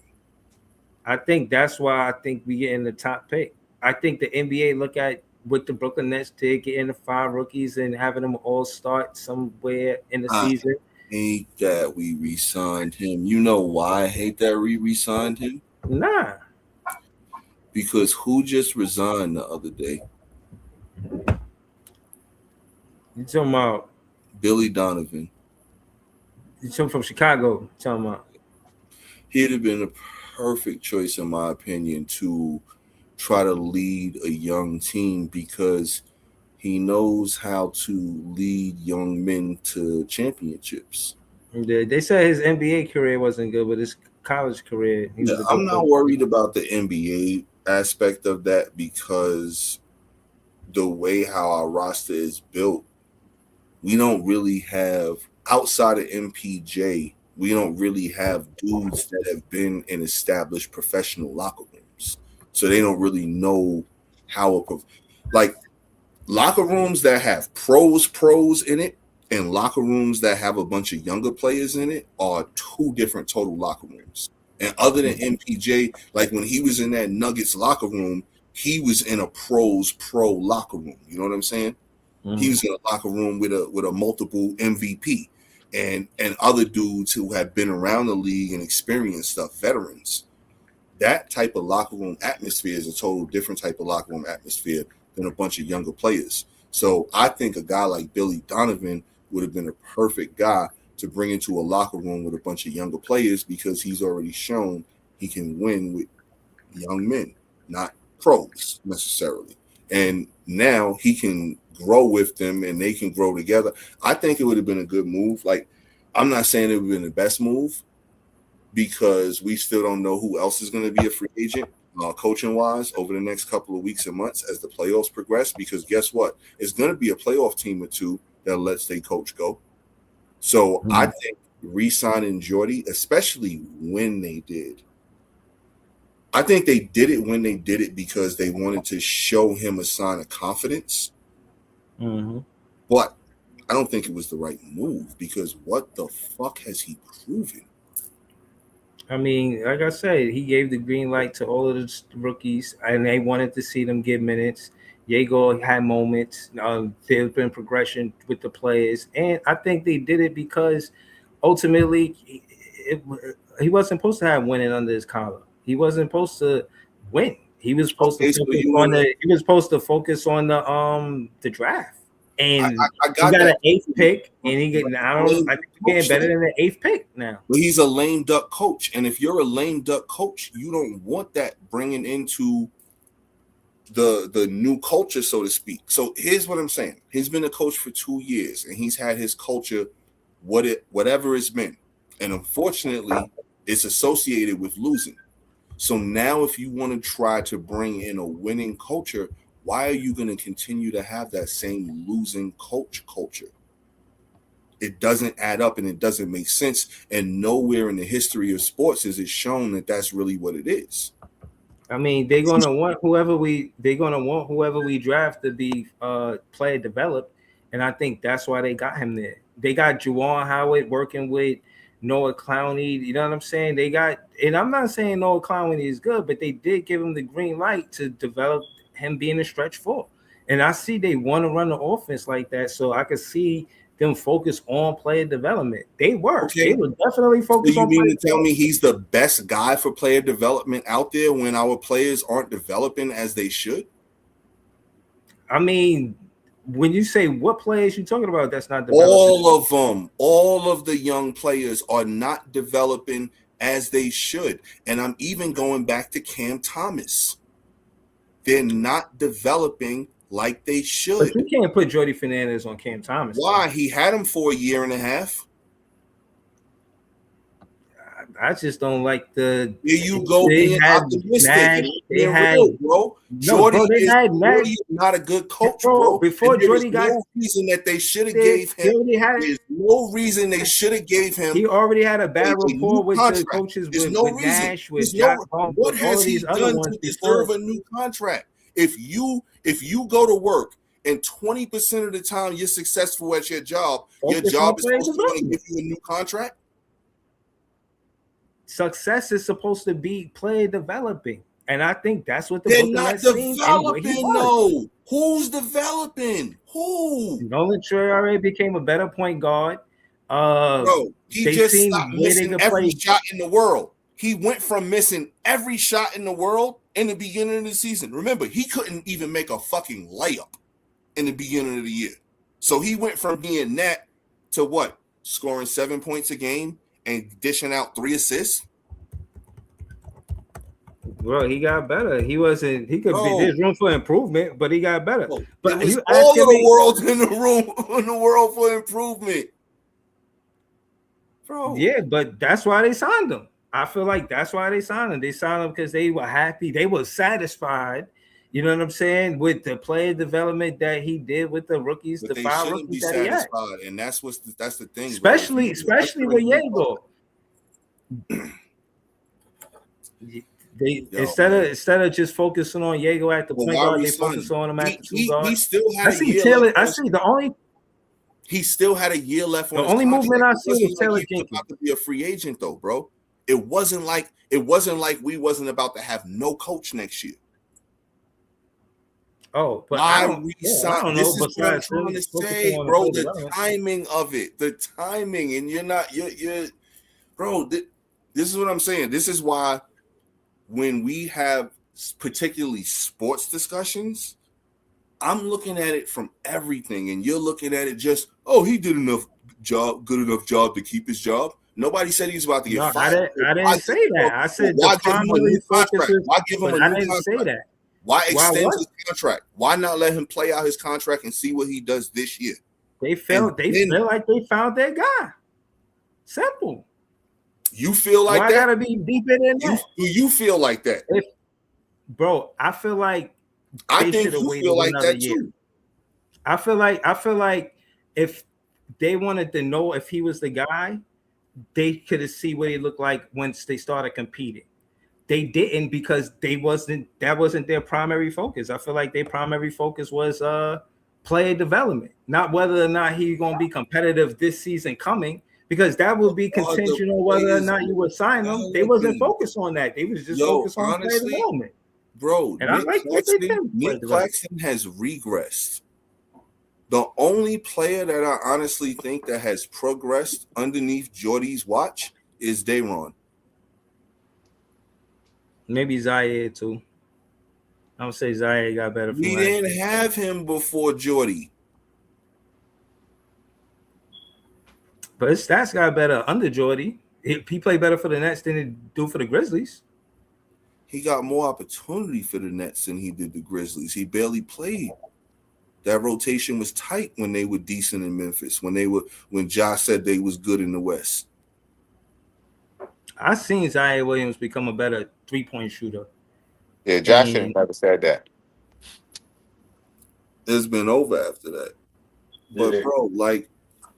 I think that's why I think we get in the top pick. I think the NBA look at what the Brooklyn Nets did, getting the 5 rookies and having them all start somewhere in the season. I hate that we re-signed him. You know why I hate that we re-signed him? Nah. Because who just resigned the other day? You talking about Billy Donovan? You talking from Chicago? You talking about? He'd have been a perfect choice, in my opinion, to try to lead a young team because he knows how to lead young men to championships. Yeah, they said his NBA career wasn't good, but his college career. I'm not worried about the NBA aspect of that because the way how our roster is built, we don't really have, outside of MPJ, we don't really have dudes that have been in established professional locker rooms. So they don't really know how like locker rooms that have pros in it and locker rooms that have a bunch of younger players in it are 2 different total locker rooms. And other than MPJ, like when he was in that Nuggets locker room, he was in a pro locker room. You know what I'm saying? Mm-hmm. He was in a locker room with a multiple MVP and other dudes who have been around the league and experienced stuff, veterans. That type of locker room atmosphere is a total different type of locker room atmosphere than a bunch of younger players. So I think a guy like Billy Donovan would have been a perfect guy to bring into a locker room with a bunch of younger players because he's already shown he can win with young men, not pros necessarily. And now he can grow with them and they can grow together. I think it would have been a good move. Like, I'm not saying it would have been the best move because we still don't know who else is going to be a free agent coaching wise over the next couple of weeks and months as the playoffs progress, because guess what? It's going to be a playoff team or two that lets their coach go. So I think re-signing Jordy, especially when they did, I think they did it when they did it because they wanted to show him a sign of confidence. Mm-hmm. But I don't think it was the right move because what the fuck has he proven? I mean, like I said, he gave the green light to all of the rookies, and they wanted to see them get minutes. Diego had moments. There's been progression with the players, and I think they did it because ultimately he wasn't supposed to have winning under his collar. He wasn't supposed to win. He was supposed to focus on the draft. And I got an 8th pick, and he getting. I think he's getting better than the 8th pick now. But he's a lame duck coach, and if you're a lame duck coach, you don't want that bringing into the new culture, so to speak. So here's what I'm saying: he's been a coach for 2 years, and he's had his culture, whatever it's been, and unfortunately, it's associated with losing. So now, if you want to try to bring in a winning culture, why are you going to continue to have that same losing culture? It doesn't add up and it doesn't make sense. And nowhere in the history of sports is it shown that that's really what it is. I mean, they're gonna want whoever we draft to be player developed, and I think that's why they got him there. They got Juwan Howard working with Noah Clowney. You know what I'm saying? They got, and I'm not saying Noah Clowney is good, but they did give him the green light to develop him being a stretch 4. And I see they want to run the offense like that, so I could see them focus on player development. They were. Okay. They were definitely focused on. You mean to tell me he's the best guy for player development out there when our players aren't developing as they should? I mean, when you say what players you talking about, that's not developing. All of them. All of the young players are not developing as they should. And I'm even going back to Cam Thomas. They're not developing like they should. But you can't put Jordy Fernandez on Cam Thomas. Why? He had him for a year and a half. I just don't like the. Here you go being optimistic. Jordy is not a good coach, bro. Before Jordy got no reason that they should have gave him. There's no reason they should have gave him. He already had a bad rapport with the coaches with Nash, with Jack. What has he done to deserve a new contract? If you go to work and 20% of the time you're successful at your job is supposed to give you a new contract. Success is supposed to be player developing, And I think that's what they're not developing. No, who's developing? Who? Nolan Traore became a better point guard. Bro, he just stopped missing every shot in the world. He went from missing every shot in the world in the beginning of the season. Remember, he couldn't even make a fucking layup in the beginning of the year. So he went from being that to what? Scoring 7 points a game and dishing out 3 assists. Bro, he got better. He wasn't. He could be. There's room for improvement, but he got better. Bro, but it was all of the world in the world for improvement, bro. Yeah, but that's why they signed him. I feel like that's why they signed him. They signed him because they were happy. They were satisfied. You know what I'm saying? With the player development that he did with the rookies, but the 5 rookies that he had. And that's the thing. Especially with Diego. Instead of just focusing on Diego at the point guard, they focus on him at the 2 guard. He still had a year left. He still had a year left on his only contract. Movement I see was Taylor Jenkins. He was about to be a free agent though, bro. It wasn't like we wasn't about to have no coach next year. Oh, but I don't know. This is what I'm trying to say, bro. The timing of it, the timing, and you're, bro. This is what I'm saying. This is why when we have particularly sports discussions, I'm looking at it from everything, and you're looking at it just, he did good enough job to keep his job. Nobody said he was about to get fired. I didn't say that. I said why give him a new contract? Why give him a new contract? I didn't say that. Why extend his contract? Why not let him play out his contract and see what he does this year? They feel like they found their guy. Simple. You feel like that? I gotta be deep in that. Do you feel like that? Bro, I feel like I think you feel like that too. I feel like if they wanted to know if he was the guy, they could have seen what he looked like once they started competing. They didn't because that wasn't their primary focus. I feel like their primary focus was player development, not whether or not he's gonna be competitive this season coming, because that would be contingent on whether or not you would sign him. They wasn't focused on that. They was just focused on player development. Bro, and Nick Claxton has regressed. The only player that I honestly think that has progressed underneath Jordy's watch is Dayron. Maybe Zaire too. I would say Zaire got better. We didn't have him before Jordy. But his stats got better under Jordy. He played better for the Nets than he do for the Grizzlies. He got more opportunity for the Nets than he did the Grizzlies. He barely played. That rotation was tight when they were decent in Memphis. When Josh said they was good in the West. I seen Zaire Williams become a better 3-point shooter. Yeah, Josh should have never said that. It's been over after that. But bro, like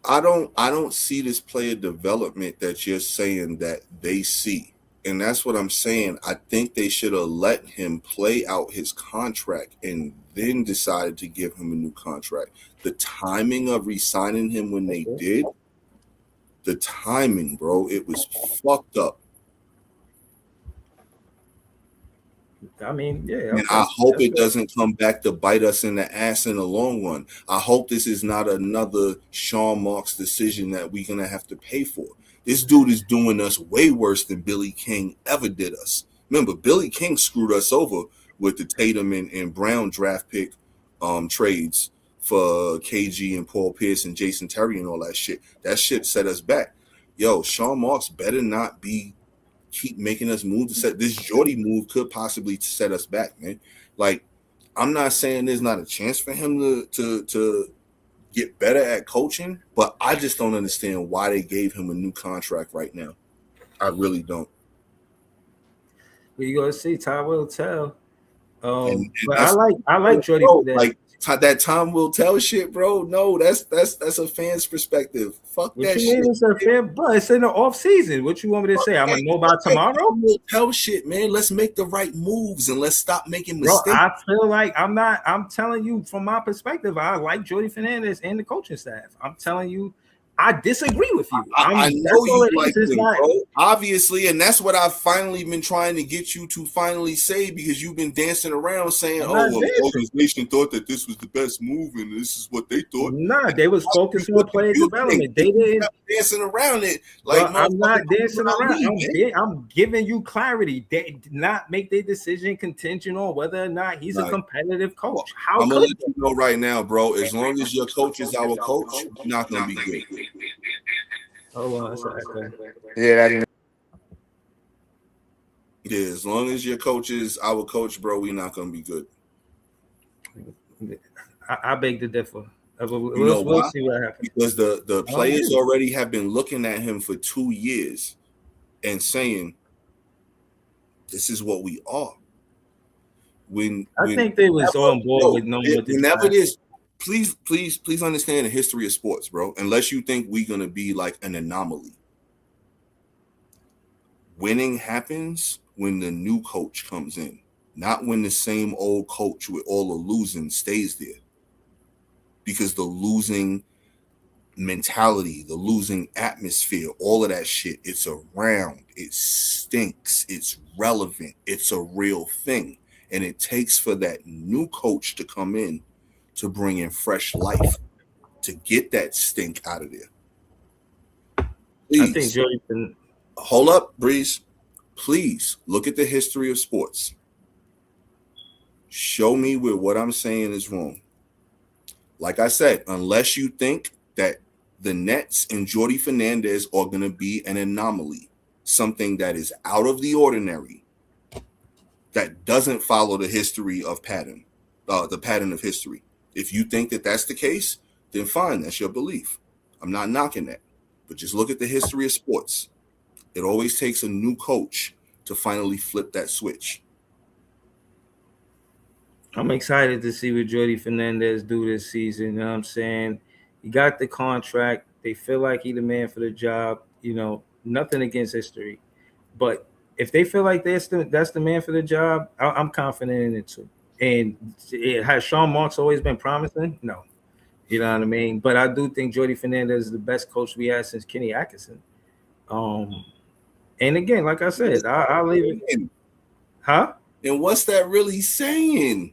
I don't see this player development that you're saying that they see. And that's what I'm saying. I think they should have let him play out his contract and then decided to give him a new contract. The timing of re-signing him when they did, the timing, bro, it was fucked up. I mean, yeah. And I hope it doesn't come back to bite us in the ass in the long run. I hope this is not another Sean Marks decision that we're going to have to pay for. This dude is doing us way worse than Billy King ever did us. Remember, Billy King screwed us over with the Tatum and Brown draft pick trades for KG and Paul Pierce and Jason Terry and all that shit. That shit set us back. Yo, Sean Marks better not keep making us move to set this Jordy move could possibly set us back, man. Like, I'm not saying there's not a chance for him to get better at coaching, but I just don't understand why they gave him a new contract right now. I really don't. We gonna see. Time will tell. But I like Jordy. Bro, like that time will tell shit, bro. No, that's a fan's perspective. Fuck what that you shit. It's a fan, bro. It's in the off season. What you want me to say? I'm gonna know about tomorrow. Will tell shit, man. Let's make the right moves and let's stop making mistakes. Bro, I feel like I'm telling you from my perspective. I like Jordy Fernandez and the coaching staff. I'm telling you, I disagree with you. I know you like him, bro. Obviously, and that's what I've finally been trying to get you to finally say, because you've been dancing around saying, "Oh, well, the organization thought that this was the best move, and this is what they thought." Nah, they was focusing on player development. They didn't dancing around it. Like, I'm not dancing around. I'm giving you clarity. They did not make their decision contingent on whether or not he's a competitive coach. I'm gonna let you know right now, bro. As long as your coach is our coach, you're not gonna be good. Hold on a second. Yeah, as long as your coach is our coach, bro, we're not gonna be good. I beg to differ. We'll see what happens. Because the players already have been looking at him for 2 years and saying, "This is what we are." I think they was on board with knowing what whenever it is. Please understand the history of sports, bro. Unless you think we're gonna be like an anomaly. Winning happens when the new coach comes in, not when the same old coach with all the losing stays there. Because the losing mentality, the losing atmosphere, all of that shit, it's around, it stinks, it's relevant, it's a real thing. And it takes for that new coach to come in to bring in fresh life, to get that stink out of there. Please. I think Jody can... Hold up, Breeze. Please look at the history of sports. Show me where what I'm saying is wrong. Like I said, unless you think that the Nets and Jordy Fernandez are going to be an anomaly, something that is out of the ordinary, that doesn't follow the history of pattern, the pattern of history. If you think that that's the case, then fine, that's your belief. I'm not knocking that. But just look at the history of sports. It always takes a new coach to finally flip that switch. I'm excited to see what Jordy Fernandez do this season. You know what I'm saying? He got the contract. They feel like he's the man for the job. You know, nothing against history. But if they feel like that's the man for the job, I'm confident in it too. And has Sean Marks always been promising? No. You know what I mean? But I do think Jordy Fernandez is the best coach we had since Kenny Atkinson. And again, like I said, I'll leave it. Huh? And what's that really saying?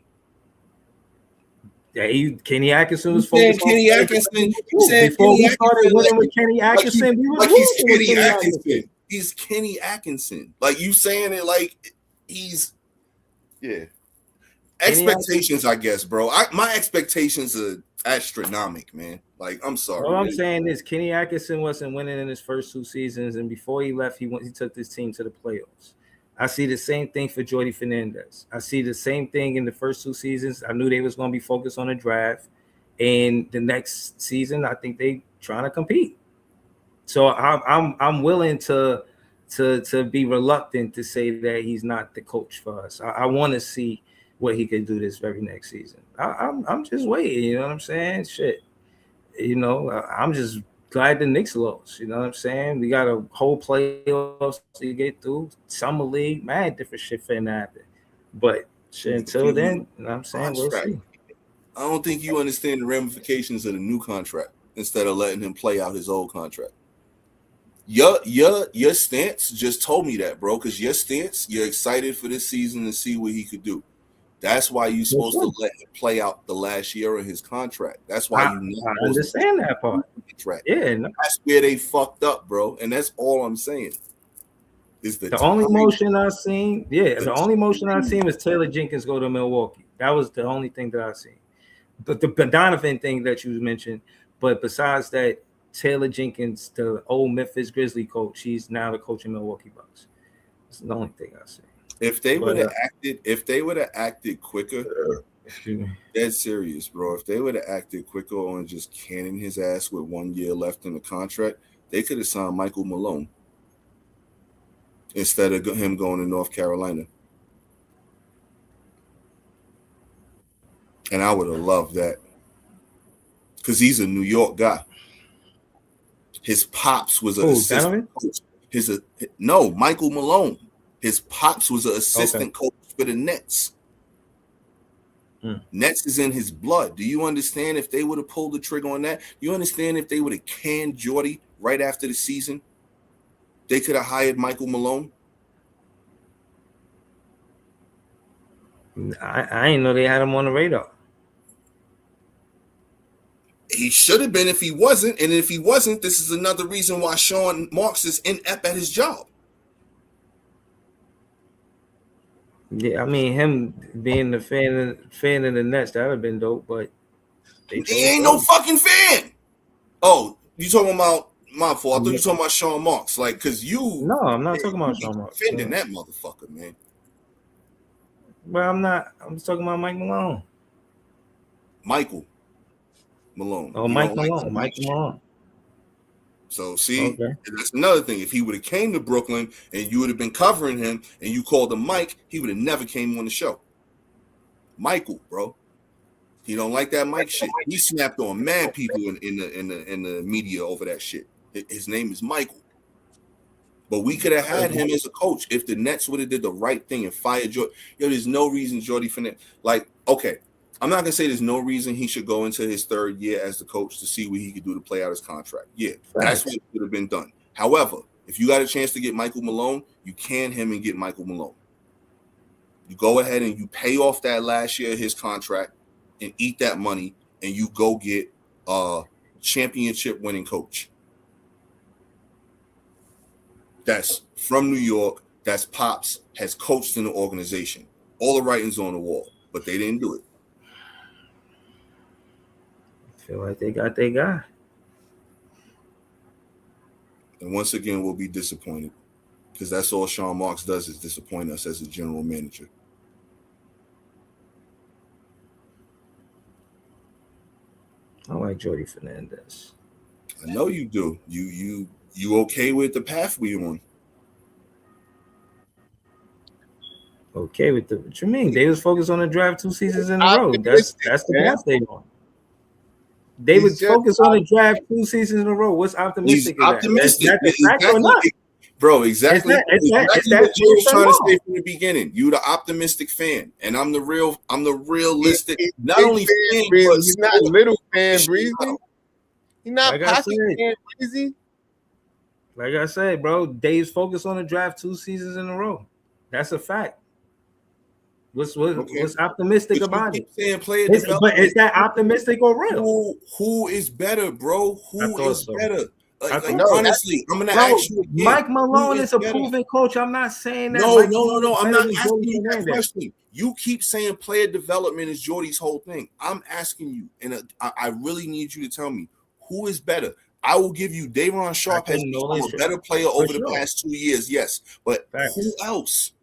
Yeah, Kenny Atkinson was focused on Kenny Atkinson. Before we started winning with Kenny Atkinson, we were he's Kenny Atkinson. He's Kenny Atkinson. Like, you saying it like he's, yeah. Expectations, I guess, bro. My expectations are astronomical, man. Like, I'm sorry. All I'm saying is Kenny Atkinson wasn't winning in his first 2 seasons, and before he left, he took this team to the playoffs. I see the same thing for Jordy Fernandez. I see the same thing in the first 2 seasons. I knew they was going to be focused on the draft, and the next season, I think they trying to compete. So I'm willing to be reluctant to say that he's not the coach for us. I want to see what he could do this very next season. I'm just waiting. You know what I'm saying? Shit. You know, I'm just glad the Knicks lost. You know what I'm saying? We got a whole playoffs to get through. Summer league, man, different shit finna happen. But shit, until then, you know what I'm saying? We'll see. I don't think you understand the ramifications of the new contract instead of letting him play out his old contract. Your stance just told me that, bro, because your stance, you're excited for this season to see what he could do. That's why you're supposed to let him play out the last year of his contract. That's why I understand that part. Yeah, no. That's where they fucked up, bro. And that's all I'm saying. Is the only motion I've seen? Yeah, the only motion I've seen was Taylor Jenkins go to Milwaukee. That was the only thing that I've seen. But the Donovan thing that you mentioned. But besides that, Taylor Jenkins, the old Memphis Grizzly coach, he's now the coach in Milwaukee Bucks. That's the only thing I've seen. If they would have acted quicker, dead serious, bro. If they would have acted quicker on just canning his ass with 1 year left in the contract, they could have signed Michael Malone instead of him going to North Carolina. And I would have loved that because he's a New York guy. His pops was an assistant coach. Michael Malone. His pops was an assistant coach for the Nets. Nets is in his blood. Do you understand if they would have pulled the trigger on that? You understand if they would have canned Jordy right after the season, they could have hired Michael Malone? I didn't know they had him on the radar. He should have been if he wasn't. And if he wasn't, this is another reason why Sean Marks is inept at his job. Yeah, I mean, him being the fan of the Nets, that would have been dope, but he ain't no fucking fan. Oh, you talking about my fault? I thought you talking about Sean Marks. Like, because you. No, I'm not talking about Sean Marks. Defending that motherfucker, man. Well, I'm not. I'm just talking about Mike Malone. Michael Malone. Oh, Mike Malone. Mike Malone. So, see, that's another thing. If he would have came to Brooklyn and you would have been covering him and you called him Mike, he would have never came on the show. Michael, bro. He don't like that Mike shit. He snapped on mad people in the media over that shit. His name is Michael. But we could have had him as a coach if the Nets would have did the right thing and fired Jordy. Yo, there's no reason Jordy Finette. Like, okay, I'm not gonna say there's no reason he should go into his third year as the coach to see what he could do to play out his contract. Yeah, that's what should have been done. However, if you got a chance to get Michael Malone, you can him and get Michael Malone. You go ahead and you pay off that last year of his contract and eat that money, and you go get a championship winning coach. That's from New York, that's Pops, has coached in the organization. All the writing's on the wall, but they didn't do it. I feel like they got their guy. And once again, we'll be disappointed because that's all Sean Marks does is disappoint us as a general manager. I like Jordy Fernandez. I know you do. You okay with the path we on? Okay with the what you mean? They was focused on the draft 2 seasons in a row. That's the path they on. They was focused on the draft 2 seasons in a row. What's optimistic? He's optimistic. That's fact or not? Bro, exactly. Exactly what you was trying to say from the beginning. You the optimistic fan, and I'm the realistic. Not only fan, but he's not little fan Breezy. He's not pocket fan Breezy. Like I said, bro, Dave's focused on the draft 2 seasons in a row. That's a fact. What's optimistic about it? But is that optimistic or real? Who is better, bro? Who is better? Like, honestly, I'm gonna ask you again, Mike Malone is a proven coach. I'm not saying that. No. I'm not asking you that question. You keep saying player development is Jordy's whole thing. I'm asking you, and I really need you to tell me who is better. I will give you Day'Ron Sharpe has become a better player over the past 2 years, yes. But who else?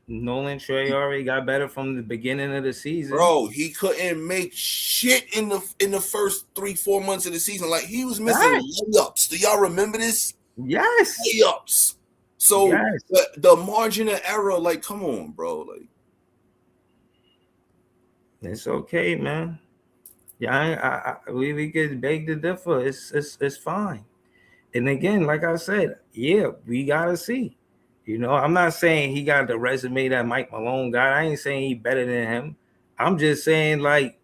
Nolan Traore got better from the beginning of the season. Bro, he couldn't make shit in the first 3-4 months of the season. Like, he was missing layups. Do y'all remember this? Yes. Layups. So the margin of error, like, come on, bro. Like, it's okay, man. Yeah, we could beg to differ. It's fine. And again, like I said, yeah, we gotta see. You know, I'm not saying he got the resume that Mike Malone got. I ain't saying he better than him. I'm just saying, like,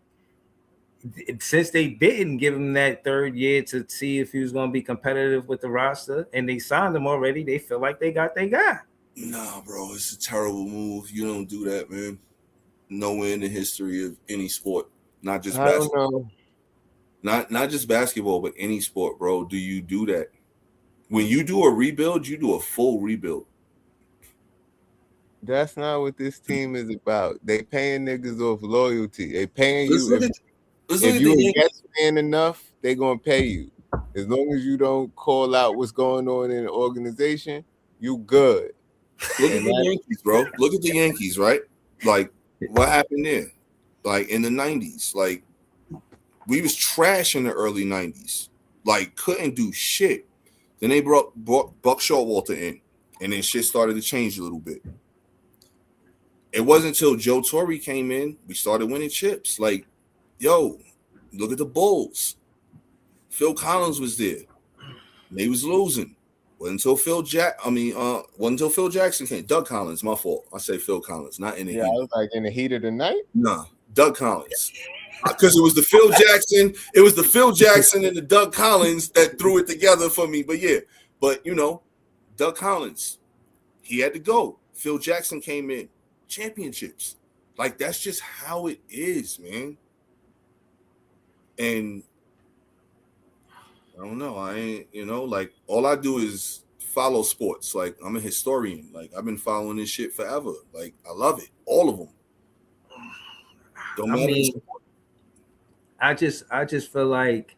since they didn't give him that third year to see if he was going to be competitive with the roster, and they signed him already, they feel like they got their guy. Nah, bro, it's a terrible move. You don't do that, man. Nowhere in the history of any sport, not just basketball. Not just basketball, but any sport, bro. Do you do that? When you do a rebuild, you do a full rebuild. That's not what this team is about. They paying niggas off loyalty. They paying you. If you a Jets fan enough, they gonna pay you. As long as you don't call out what's going on in the organization, you good. Look at the Yankees, bro. Look at the Yankees, right? Like, what happened there? Like, in the 90s, like, we was trash in the early 90s. Like, couldn't do shit. Then they brought Buck Showalter in, and then shit started to change a little bit. It wasn't until Joe Torre came in, we started winning chips. Like, yo, look at the Bulls. Phil Collins was there. They was losing. Wasn't until Phil Jackson came. Doug Collins, my fault. I say Phil Collins, not in the heat. I was like in the heat of the night. Nah, Doug Collins. Because it was the Phil Jackson, and the Doug Collins that threw it together for me. But yeah, Doug Collins, he had to go. Phil Jackson came in, championships. Like, that's just how it is, man. And I don't know. I ain't, like, all I do is follow sports. Like, I'm a historian. Like, I've been following this shit forever. Like, I love it. All of them. I just feel like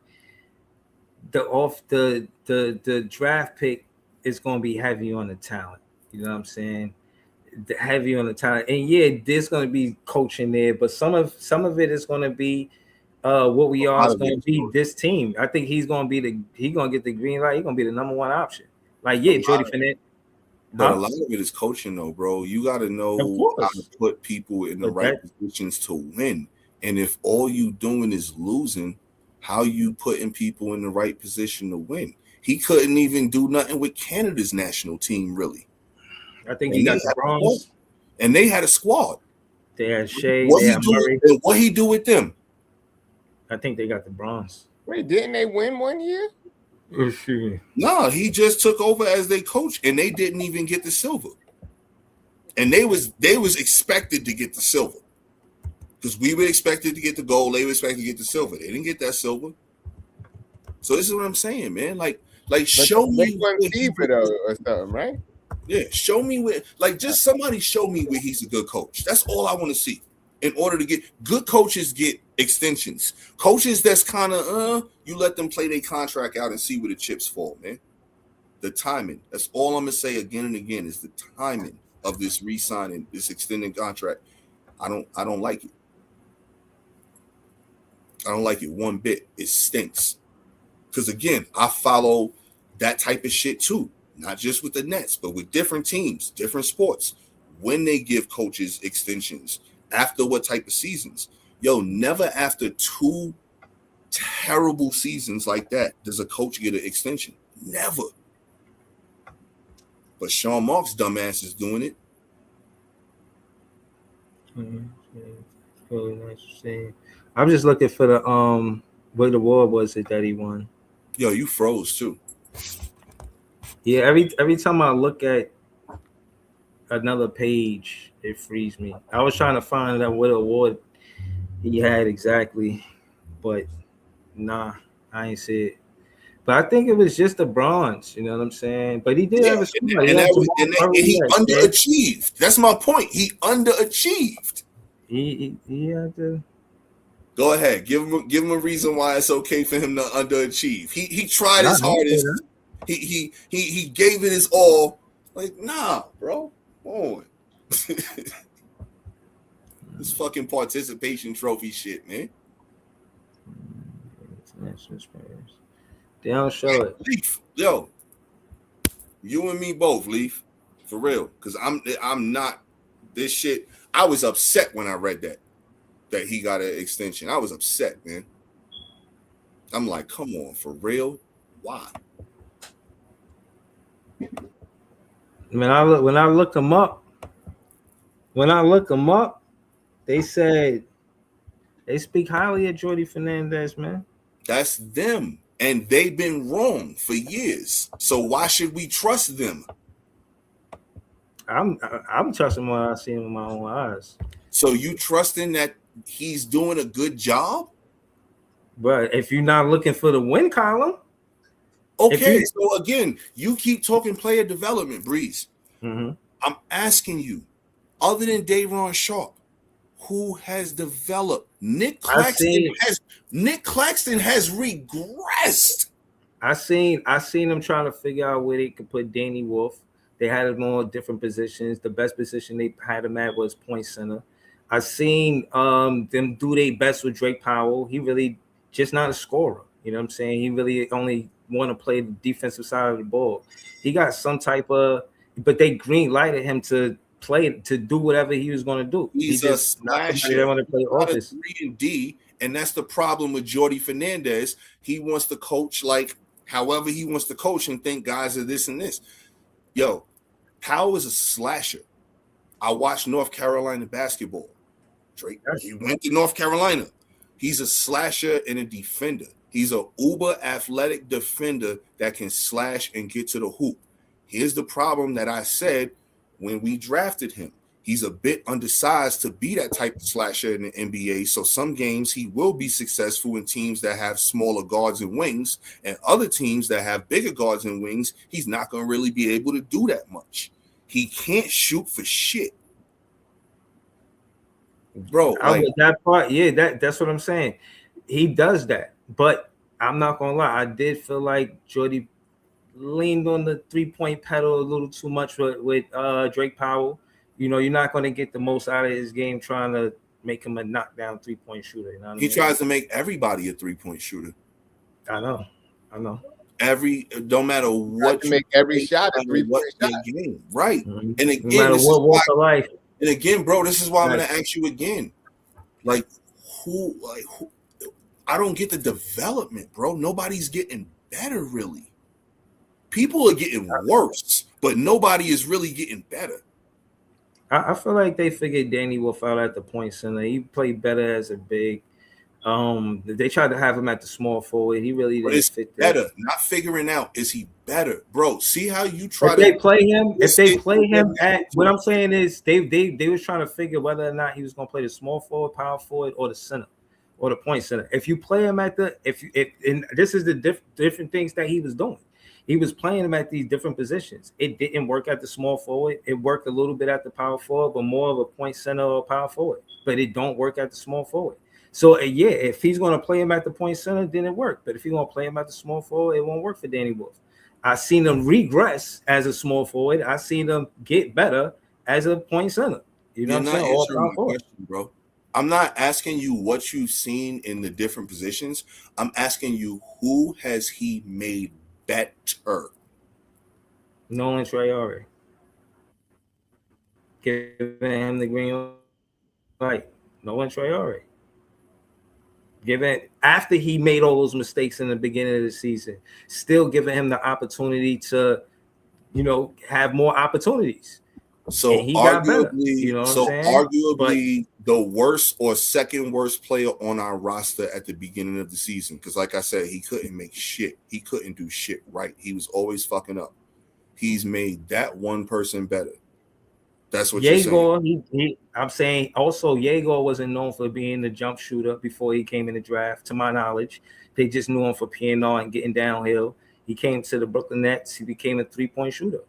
the draft pick is going to be heavy on the talent. You know what I'm saying? Heavy on the talent, and yeah, there's going to be coaching there, but some of it is going to be what we are is going to be this team. I think he's going to get the green light. He's going to be the number one option. Like, yeah, Jody Finette. But a lot of it is coaching, though, bro. You got to know how to put people in the right positions to win. And if all you doing is losing, how you putting people in the right position to win? He couldn't even do nothing with Canada's national team, really. I think he got the bronze. And they had a squad. They had Shea. What he do with them? I think they got the bronze. Wait, didn't they win one year? No, he just took over as their coach, and they didn't even get the silver. And they was expected to get the silver. Because we were expected to get the gold, they were expected to get the silver. They didn't get that silver. So this is what I'm saying, man. Like show me or something, right? Yeah, show me where. Like, just somebody show me where he's a good coach. That's all I want to see. In order to get good coaches, get extensions. Coaches that's kind of you let them play their contract out and see where the chips fall, man. The timing. That's all I'm gonna say again and again is the timing of this re-signing, this extending contract. I don't like it. I don't like it one bit. It stinks. Because again, I follow that type of shit too. Not just with the Nets, but with different teams, different sports. When they give coaches extensions, after what type of seasons? Yo, never after 2 terrible seasons like that does a coach get an extension. Never. But Sean Marks' dumbass is doing it. Really nice to see. I'm just looking for the what award was it that he won? Yo, you froze too. Yeah, every time I look at another page, it frees me. I was trying to find out what award he had exactly, but nah, I ain't see it. But I think it was just the bronze, you know what I'm saying? But he did have a squad. And he underachieved. That's my point. He underachieved. He had to. Go ahead. Give him a reason why it's okay for him to underachieve. He tried his hardest. He gave it his all. Like, nah, bro. Come on. This fucking participation trophy shit, man. They don't show it. Leaf, yo. You and me both, Leaf. For real. Because I'm not this shit. I was upset when I read that he got an extension. I was upset, man. I'm like, come on, for real? Why? When I look them up, they said they speak highly of Jordy Fernandez, man. That's them. And they've been wrong for years. So why should we trust them? I'm trusting what I see with my own eyes. So you trusting that he's doing a good job? But if you're not looking for the win column. Okay, so again, you keep talking player development, Breeze. Mm-hmm. I'm asking you, other than Day'Ron Sharpe, who has developed? Nick Claxton has regressed. I seen them trying to figure out where they could put Danny Wolf. They had him on different positions. The best position they had him at was point center. I seen them do their best with Drake Powell. He really just not a scorer. You know what I'm saying? He really only want to play the defensive side of the ball. He got some type of, but they green lighted him to play, to do whatever he was going to do. He's just not somebody that want to play office. 3 and D, and that's the problem with Jordy Fernandez. He wants to coach like however he wants to coach and think guys are this and this. Yo, Powell is a slasher. I watched North Carolina basketball. Drake, he went to North Carolina. He's a slasher and a defender. He's a uber athletic defender that can slash and get to the hoop. Here's the problem that I said when we drafted him. He's a bit undersized to be that type of slasher in the NBA. So some games he will be successful in teams that have smaller guards and wings, and other teams that have bigger guards and wings, he's not going to really be able to do that much. He can't shoot for shit. Bro, like, that part, yeah, that's what I'm saying. He does that, but I'm not gonna lie, I did feel like Jordy leaned on the 3-point pedal a little too much with Drake Powell. You know, you're not going to get the most out of his game trying to make him a knockdown 3-point shooter. You know what I mean? Tries to make everybody a 3-point shooter. I know. Don't matter what, you make every shot a 3-point shot. Game, right? Mm-hmm. And again, no matter what walk of life. And again, bro, this is why I'm going to ask you again. Like, who? I don't get the development, bro. Nobody's getting better, really. People are getting worse, but nobody is really getting better. I feel like they figured Danny Wolf out at the point center. He played better as a big. They tried to have him at the small forward. He really didn't fit there. Better, not figuring out is he better, bro. See how you try if they play him at what I'm saying is they was trying to figure whether or not he was going to play the small forward, power forward, or the center, or the point center. If you play him at the and this is the different things that he was doing. He was playing him at these different positions. It didn't work at the small forward. It worked a little bit at the power forward, but more of a point center or power forward. But it don't work at the small forward. So, yeah, if he's going to play him at the point center, then it worked. But if he's going to play him at the small forward, it won't work for Danny Wolf. I've seen him regress as a small forward. I've seen him get better as a point center. You know what I'm saying? Answering my question, bro. I'm not asking you what you've seen in the different positions. I'm asking you, who has he made better? Nolan Traore. Giving him the green light. Nolan Traore. Giving after he made all those mistakes in the beginning of the season, still giving him the opportunity to, have more opportunities. So arguably, the worst or second worst player on our roster at the beginning of the season. Because, like I said, he couldn't make shit. He couldn't do shit right. He was always fucking up. He's made that one person better. That's what you're saying. I'm saying also Yegor wasn't known for being the jump shooter before he came in the draft, to my knowledge. They just knew him for PNR and getting downhill. He came to the Brooklyn Nets. He became a 3-point shooter.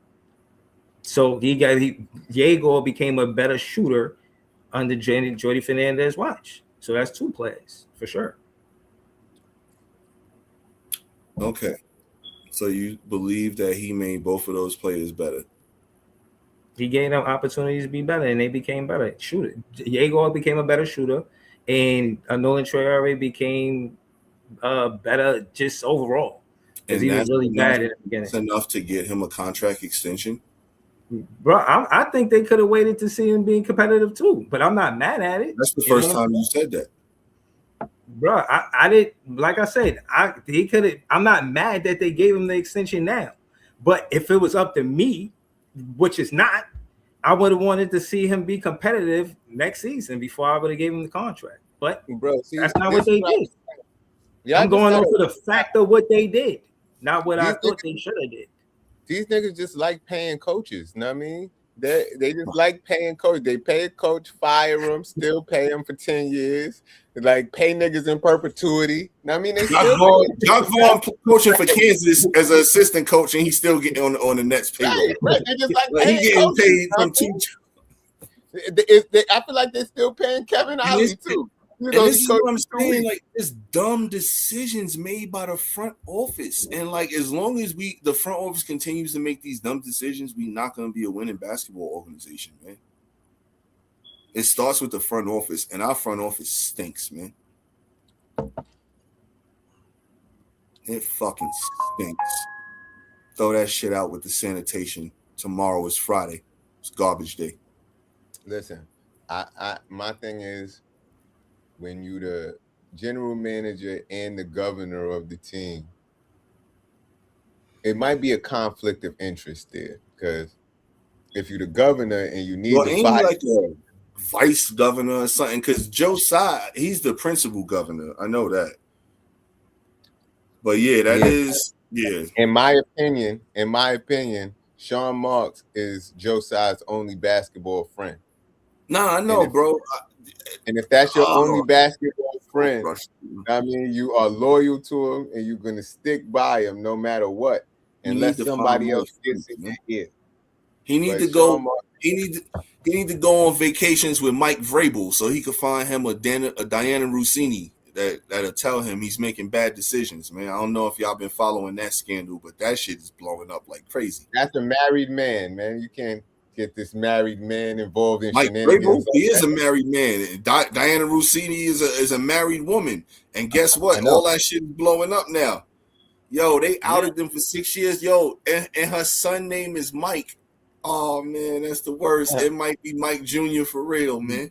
So Yegor became a better shooter under Jordy Fernandez's watch. So that's 2 players for sure. Okay. So you believe that he made both of those players better? He gave them opportunities to be better, and they became better shooter. Yegor became a better shooter, and Nolan Traore became better just overall because he was really bad at the beginning. That's enough to get him a contract extension? Bro, I think they could have waited to see him being competitive too, but I'm not mad at it. That's the first time you said that. Bro, I did, like I said, he could have. I'm not mad that they gave him the extension now, but if it was up to me, which is not, I would have wanted to see him be competitive next season before I would have gave him the contract. But bro, that's not what they did. Yeah, I'm going off the fact of what they did, not what I thought they should have did. These niggas just like paying coaches. You know what I mean? They just like paying coach. They pay a coach, fire him, still pay him for 10 years. Like pay niggas in perpetuity. You know what I mean? Jock Vaughn coaching for Kansas as an assistant coach, and he's still getting on the Nets payroll. Right. They just like he getting paid from 2. I feel like they're still paying Kevin Ollie too. This is what I'm saying. Like, it's dumb decisions made by the front office, and like as long as the front office continues to make these dumb decisions, we're not going to be a winning basketball organization, man. It starts with the front office, and our front office stinks, man. It fucking stinks. Throw that shit out with the sanitation. Tomorrow is Friday. It's garbage day. Listen, my thing is, when you the general manager and the governor of the team, it might be a conflict of interest there, because if you're the governor and you need well, to ain't fight, like a vice governor or something, because Josiah, he's the principal governor. I know that. But yeah, that is. In my opinion, Sean Marks is Josiah's only basketball friend. Nah, I know, bro. And if that's your only basketball friend, I mean, you are loyal to him and you're gonna stick by him no matter what, unless somebody else gets in your ear. He need to go. He need to go on vacations with Mike Vrabel so he could find him a Diana Rossini that'll tell him he's making bad decisions, man. I don't know if y'all been following that scandal, but that shit is blowing up like crazy. That's a married man, man. You can't get this married man involved in Mike shenanigans. Vrabel, he is a married man. Diana Rossini is a married woman, and guess what? All that shit is blowing up now. Yo, they outed them for 6 years. Yo, and her son name is Mike. Oh man, that's the worst. It might be Mike Jr. for real, man.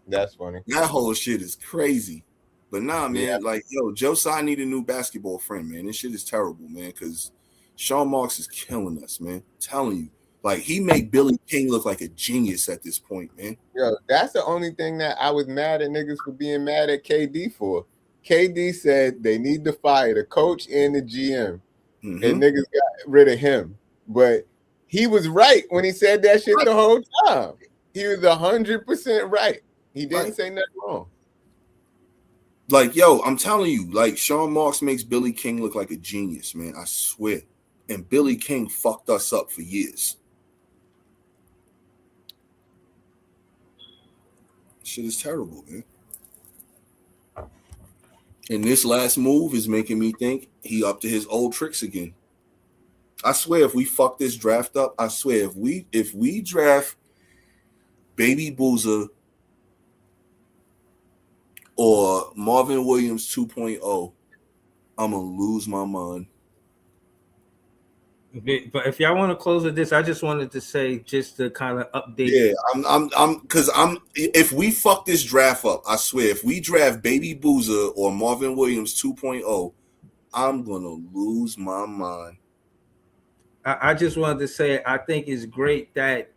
That's funny. That whole shit is crazy. But nah, man, like, yo, Josiah need a new basketball friend, man. This shit is terrible, man, because Sean Marks is killing us, man. I'm telling you. Like, he made Billy King look like a genius at this point, man. Yo, that's the only thing that I was mad at niggas for being mad at KD for. KD said they need to fire the coach and the GM. And niggas got rid of him. But he was right when he said that shit the whole time. He was 100% right. He didn't say nothing wrong. Like, yo, I'm telling you, like, Sean Marks makes Billy King look like a genius, man. I swear. And Billy King fucked us up for years. Shit is terrible, man. And this last move is making me think he up to his old tricks again. I swear, if we fuck this draft up, I swear, if we draft Baby Boozer or Marvin Williams 2.0, I'm gonna lose my mind. But if y'all want to close with this, I just wanted to say, just to kind of update. Yeah, if we fuck this draft up, I swear, if we draft Baby Boozer or Marvin Williams 2.0, I'm gonna lose my mind. I just wanted to say, I think it's great that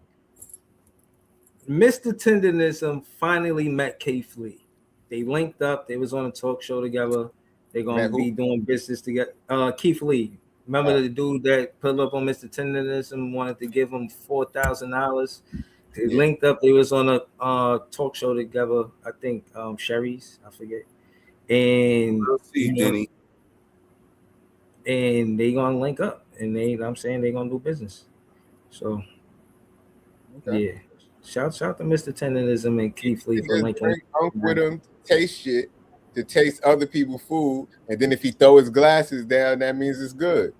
Mr. Tenderism finally met Keith Lee. They linked up. They was on a talk show together. They're gonna be doing business together. Keith Lee, remember the dude that put up on Mr. Tenderism, wanted to give him $4,000. They linked up. They was on a talk show together. I think Sherry's, I forget. And and they gonna link up, and I'm saying they gonna do business. So yeah, shout to Mr. Tenderism and Keith Lee for linking up with him. Taste shit to taste other people's food, and then if he throw his glasses down, that means it's good.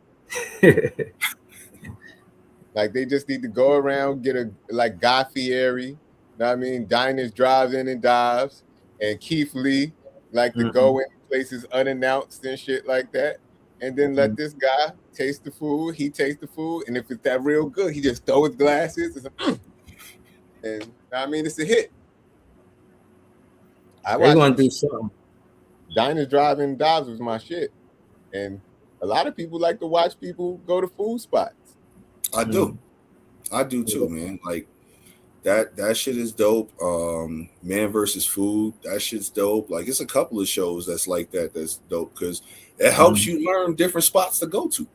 Like, they just need to go around, get a like Guy Fieri, you know what I mean, diners, drives in and dives, and Keith Lee like to go in places unannounced and shit like that, and then let this guy taste the food. He tastes the food, and if it's that real good, he just throw his glasses and I mean, it's a hit. They're gonna do something. Diners, Drive-In, Dives was my shit, and a lot of people like to watch people go to food spots. I do too, man. Like that shit is dope. Man versus Food, that shit's dope. Like, it's a couple of shows that's like that. That's dope because it helps you learn different spots to go to.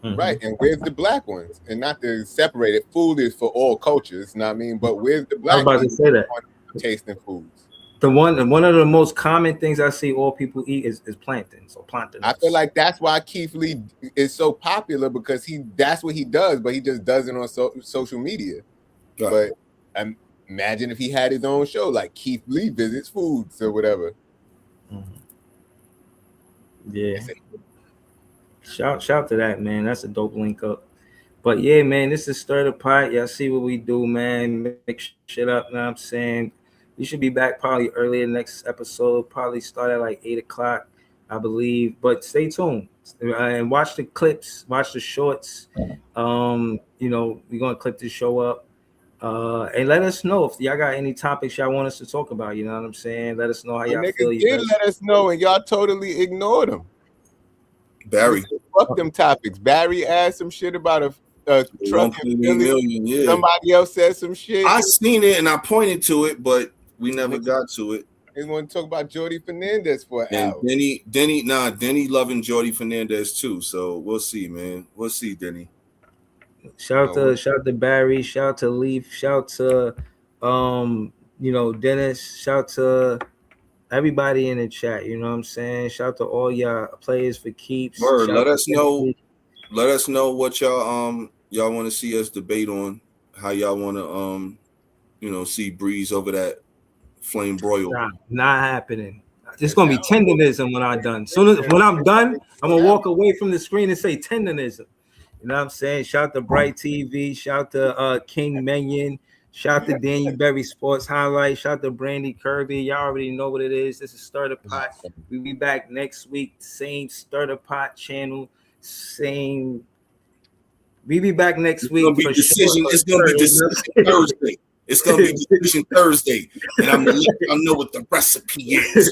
Right, and where's the black ones? And not to separate it, food is for all cultures, you know what I mean? But where's the black ones? I was about to say that. Tasting foods. One of the most common things I see all people eat is plantains or plantains. I feel like that's why Keith Lee is so popular, because that's what he does, but he just does it on social media. Right. But imagine if he had his own show, like Keith Lee Visits Foods or whatever. Yeah. Shout to that, man. That's a dope link up. But yeah, man, this is Stir the Pot. Y'all see what we do, man. Make shit up, you know what I'm saying? We should be back probably earlier next episode, probably start at like 8 o'clock, I believe. But stay tuned and watch the clips, watch the shorts. We're gonna clip the show up. And let us know if y'all got any topics y'all want us to talk about. You know what I'm saying? Let us know how y'all feel. Let us know, and y'all totally ignored them. Barry. Fuck them topics. Barry asked some shit about a truck in Philly. Yeah. Somebody else said some shit. I seen it and I pointed to it, but we never got to it. They want to talk about Jordy Fernandez for an hour. Denny loving Jordy Fernandez too. So we'll see, man. We'll see, Denny. Shout to Barry, shout to Leaf, shout to Dennis, shout to everybody in the chat, you know what I'm saying? Shout to all y'all players for keeps. Word, let us know what y'all want to see us debate on, how y'all want to see Breeze over that flame broil. Not happening. It's gonna be tendonism when I'm done. When I'm done, I'm gonna walk away from the screen and say tendonism. You know what I'm saying? Shout to Bright TV, shout to King Menyon, shout to Daniel Berry Sports Highlight, shout to Brandy Kirby. Y'all already know what it is. This is Stir the Pot. We'll be back next week, same Stir the Pot channel, same. We'll be back next week. It's gonna be decision Thursday. It's gonna be decision Thursday, and I'm gonna let y'all know what the recipe is.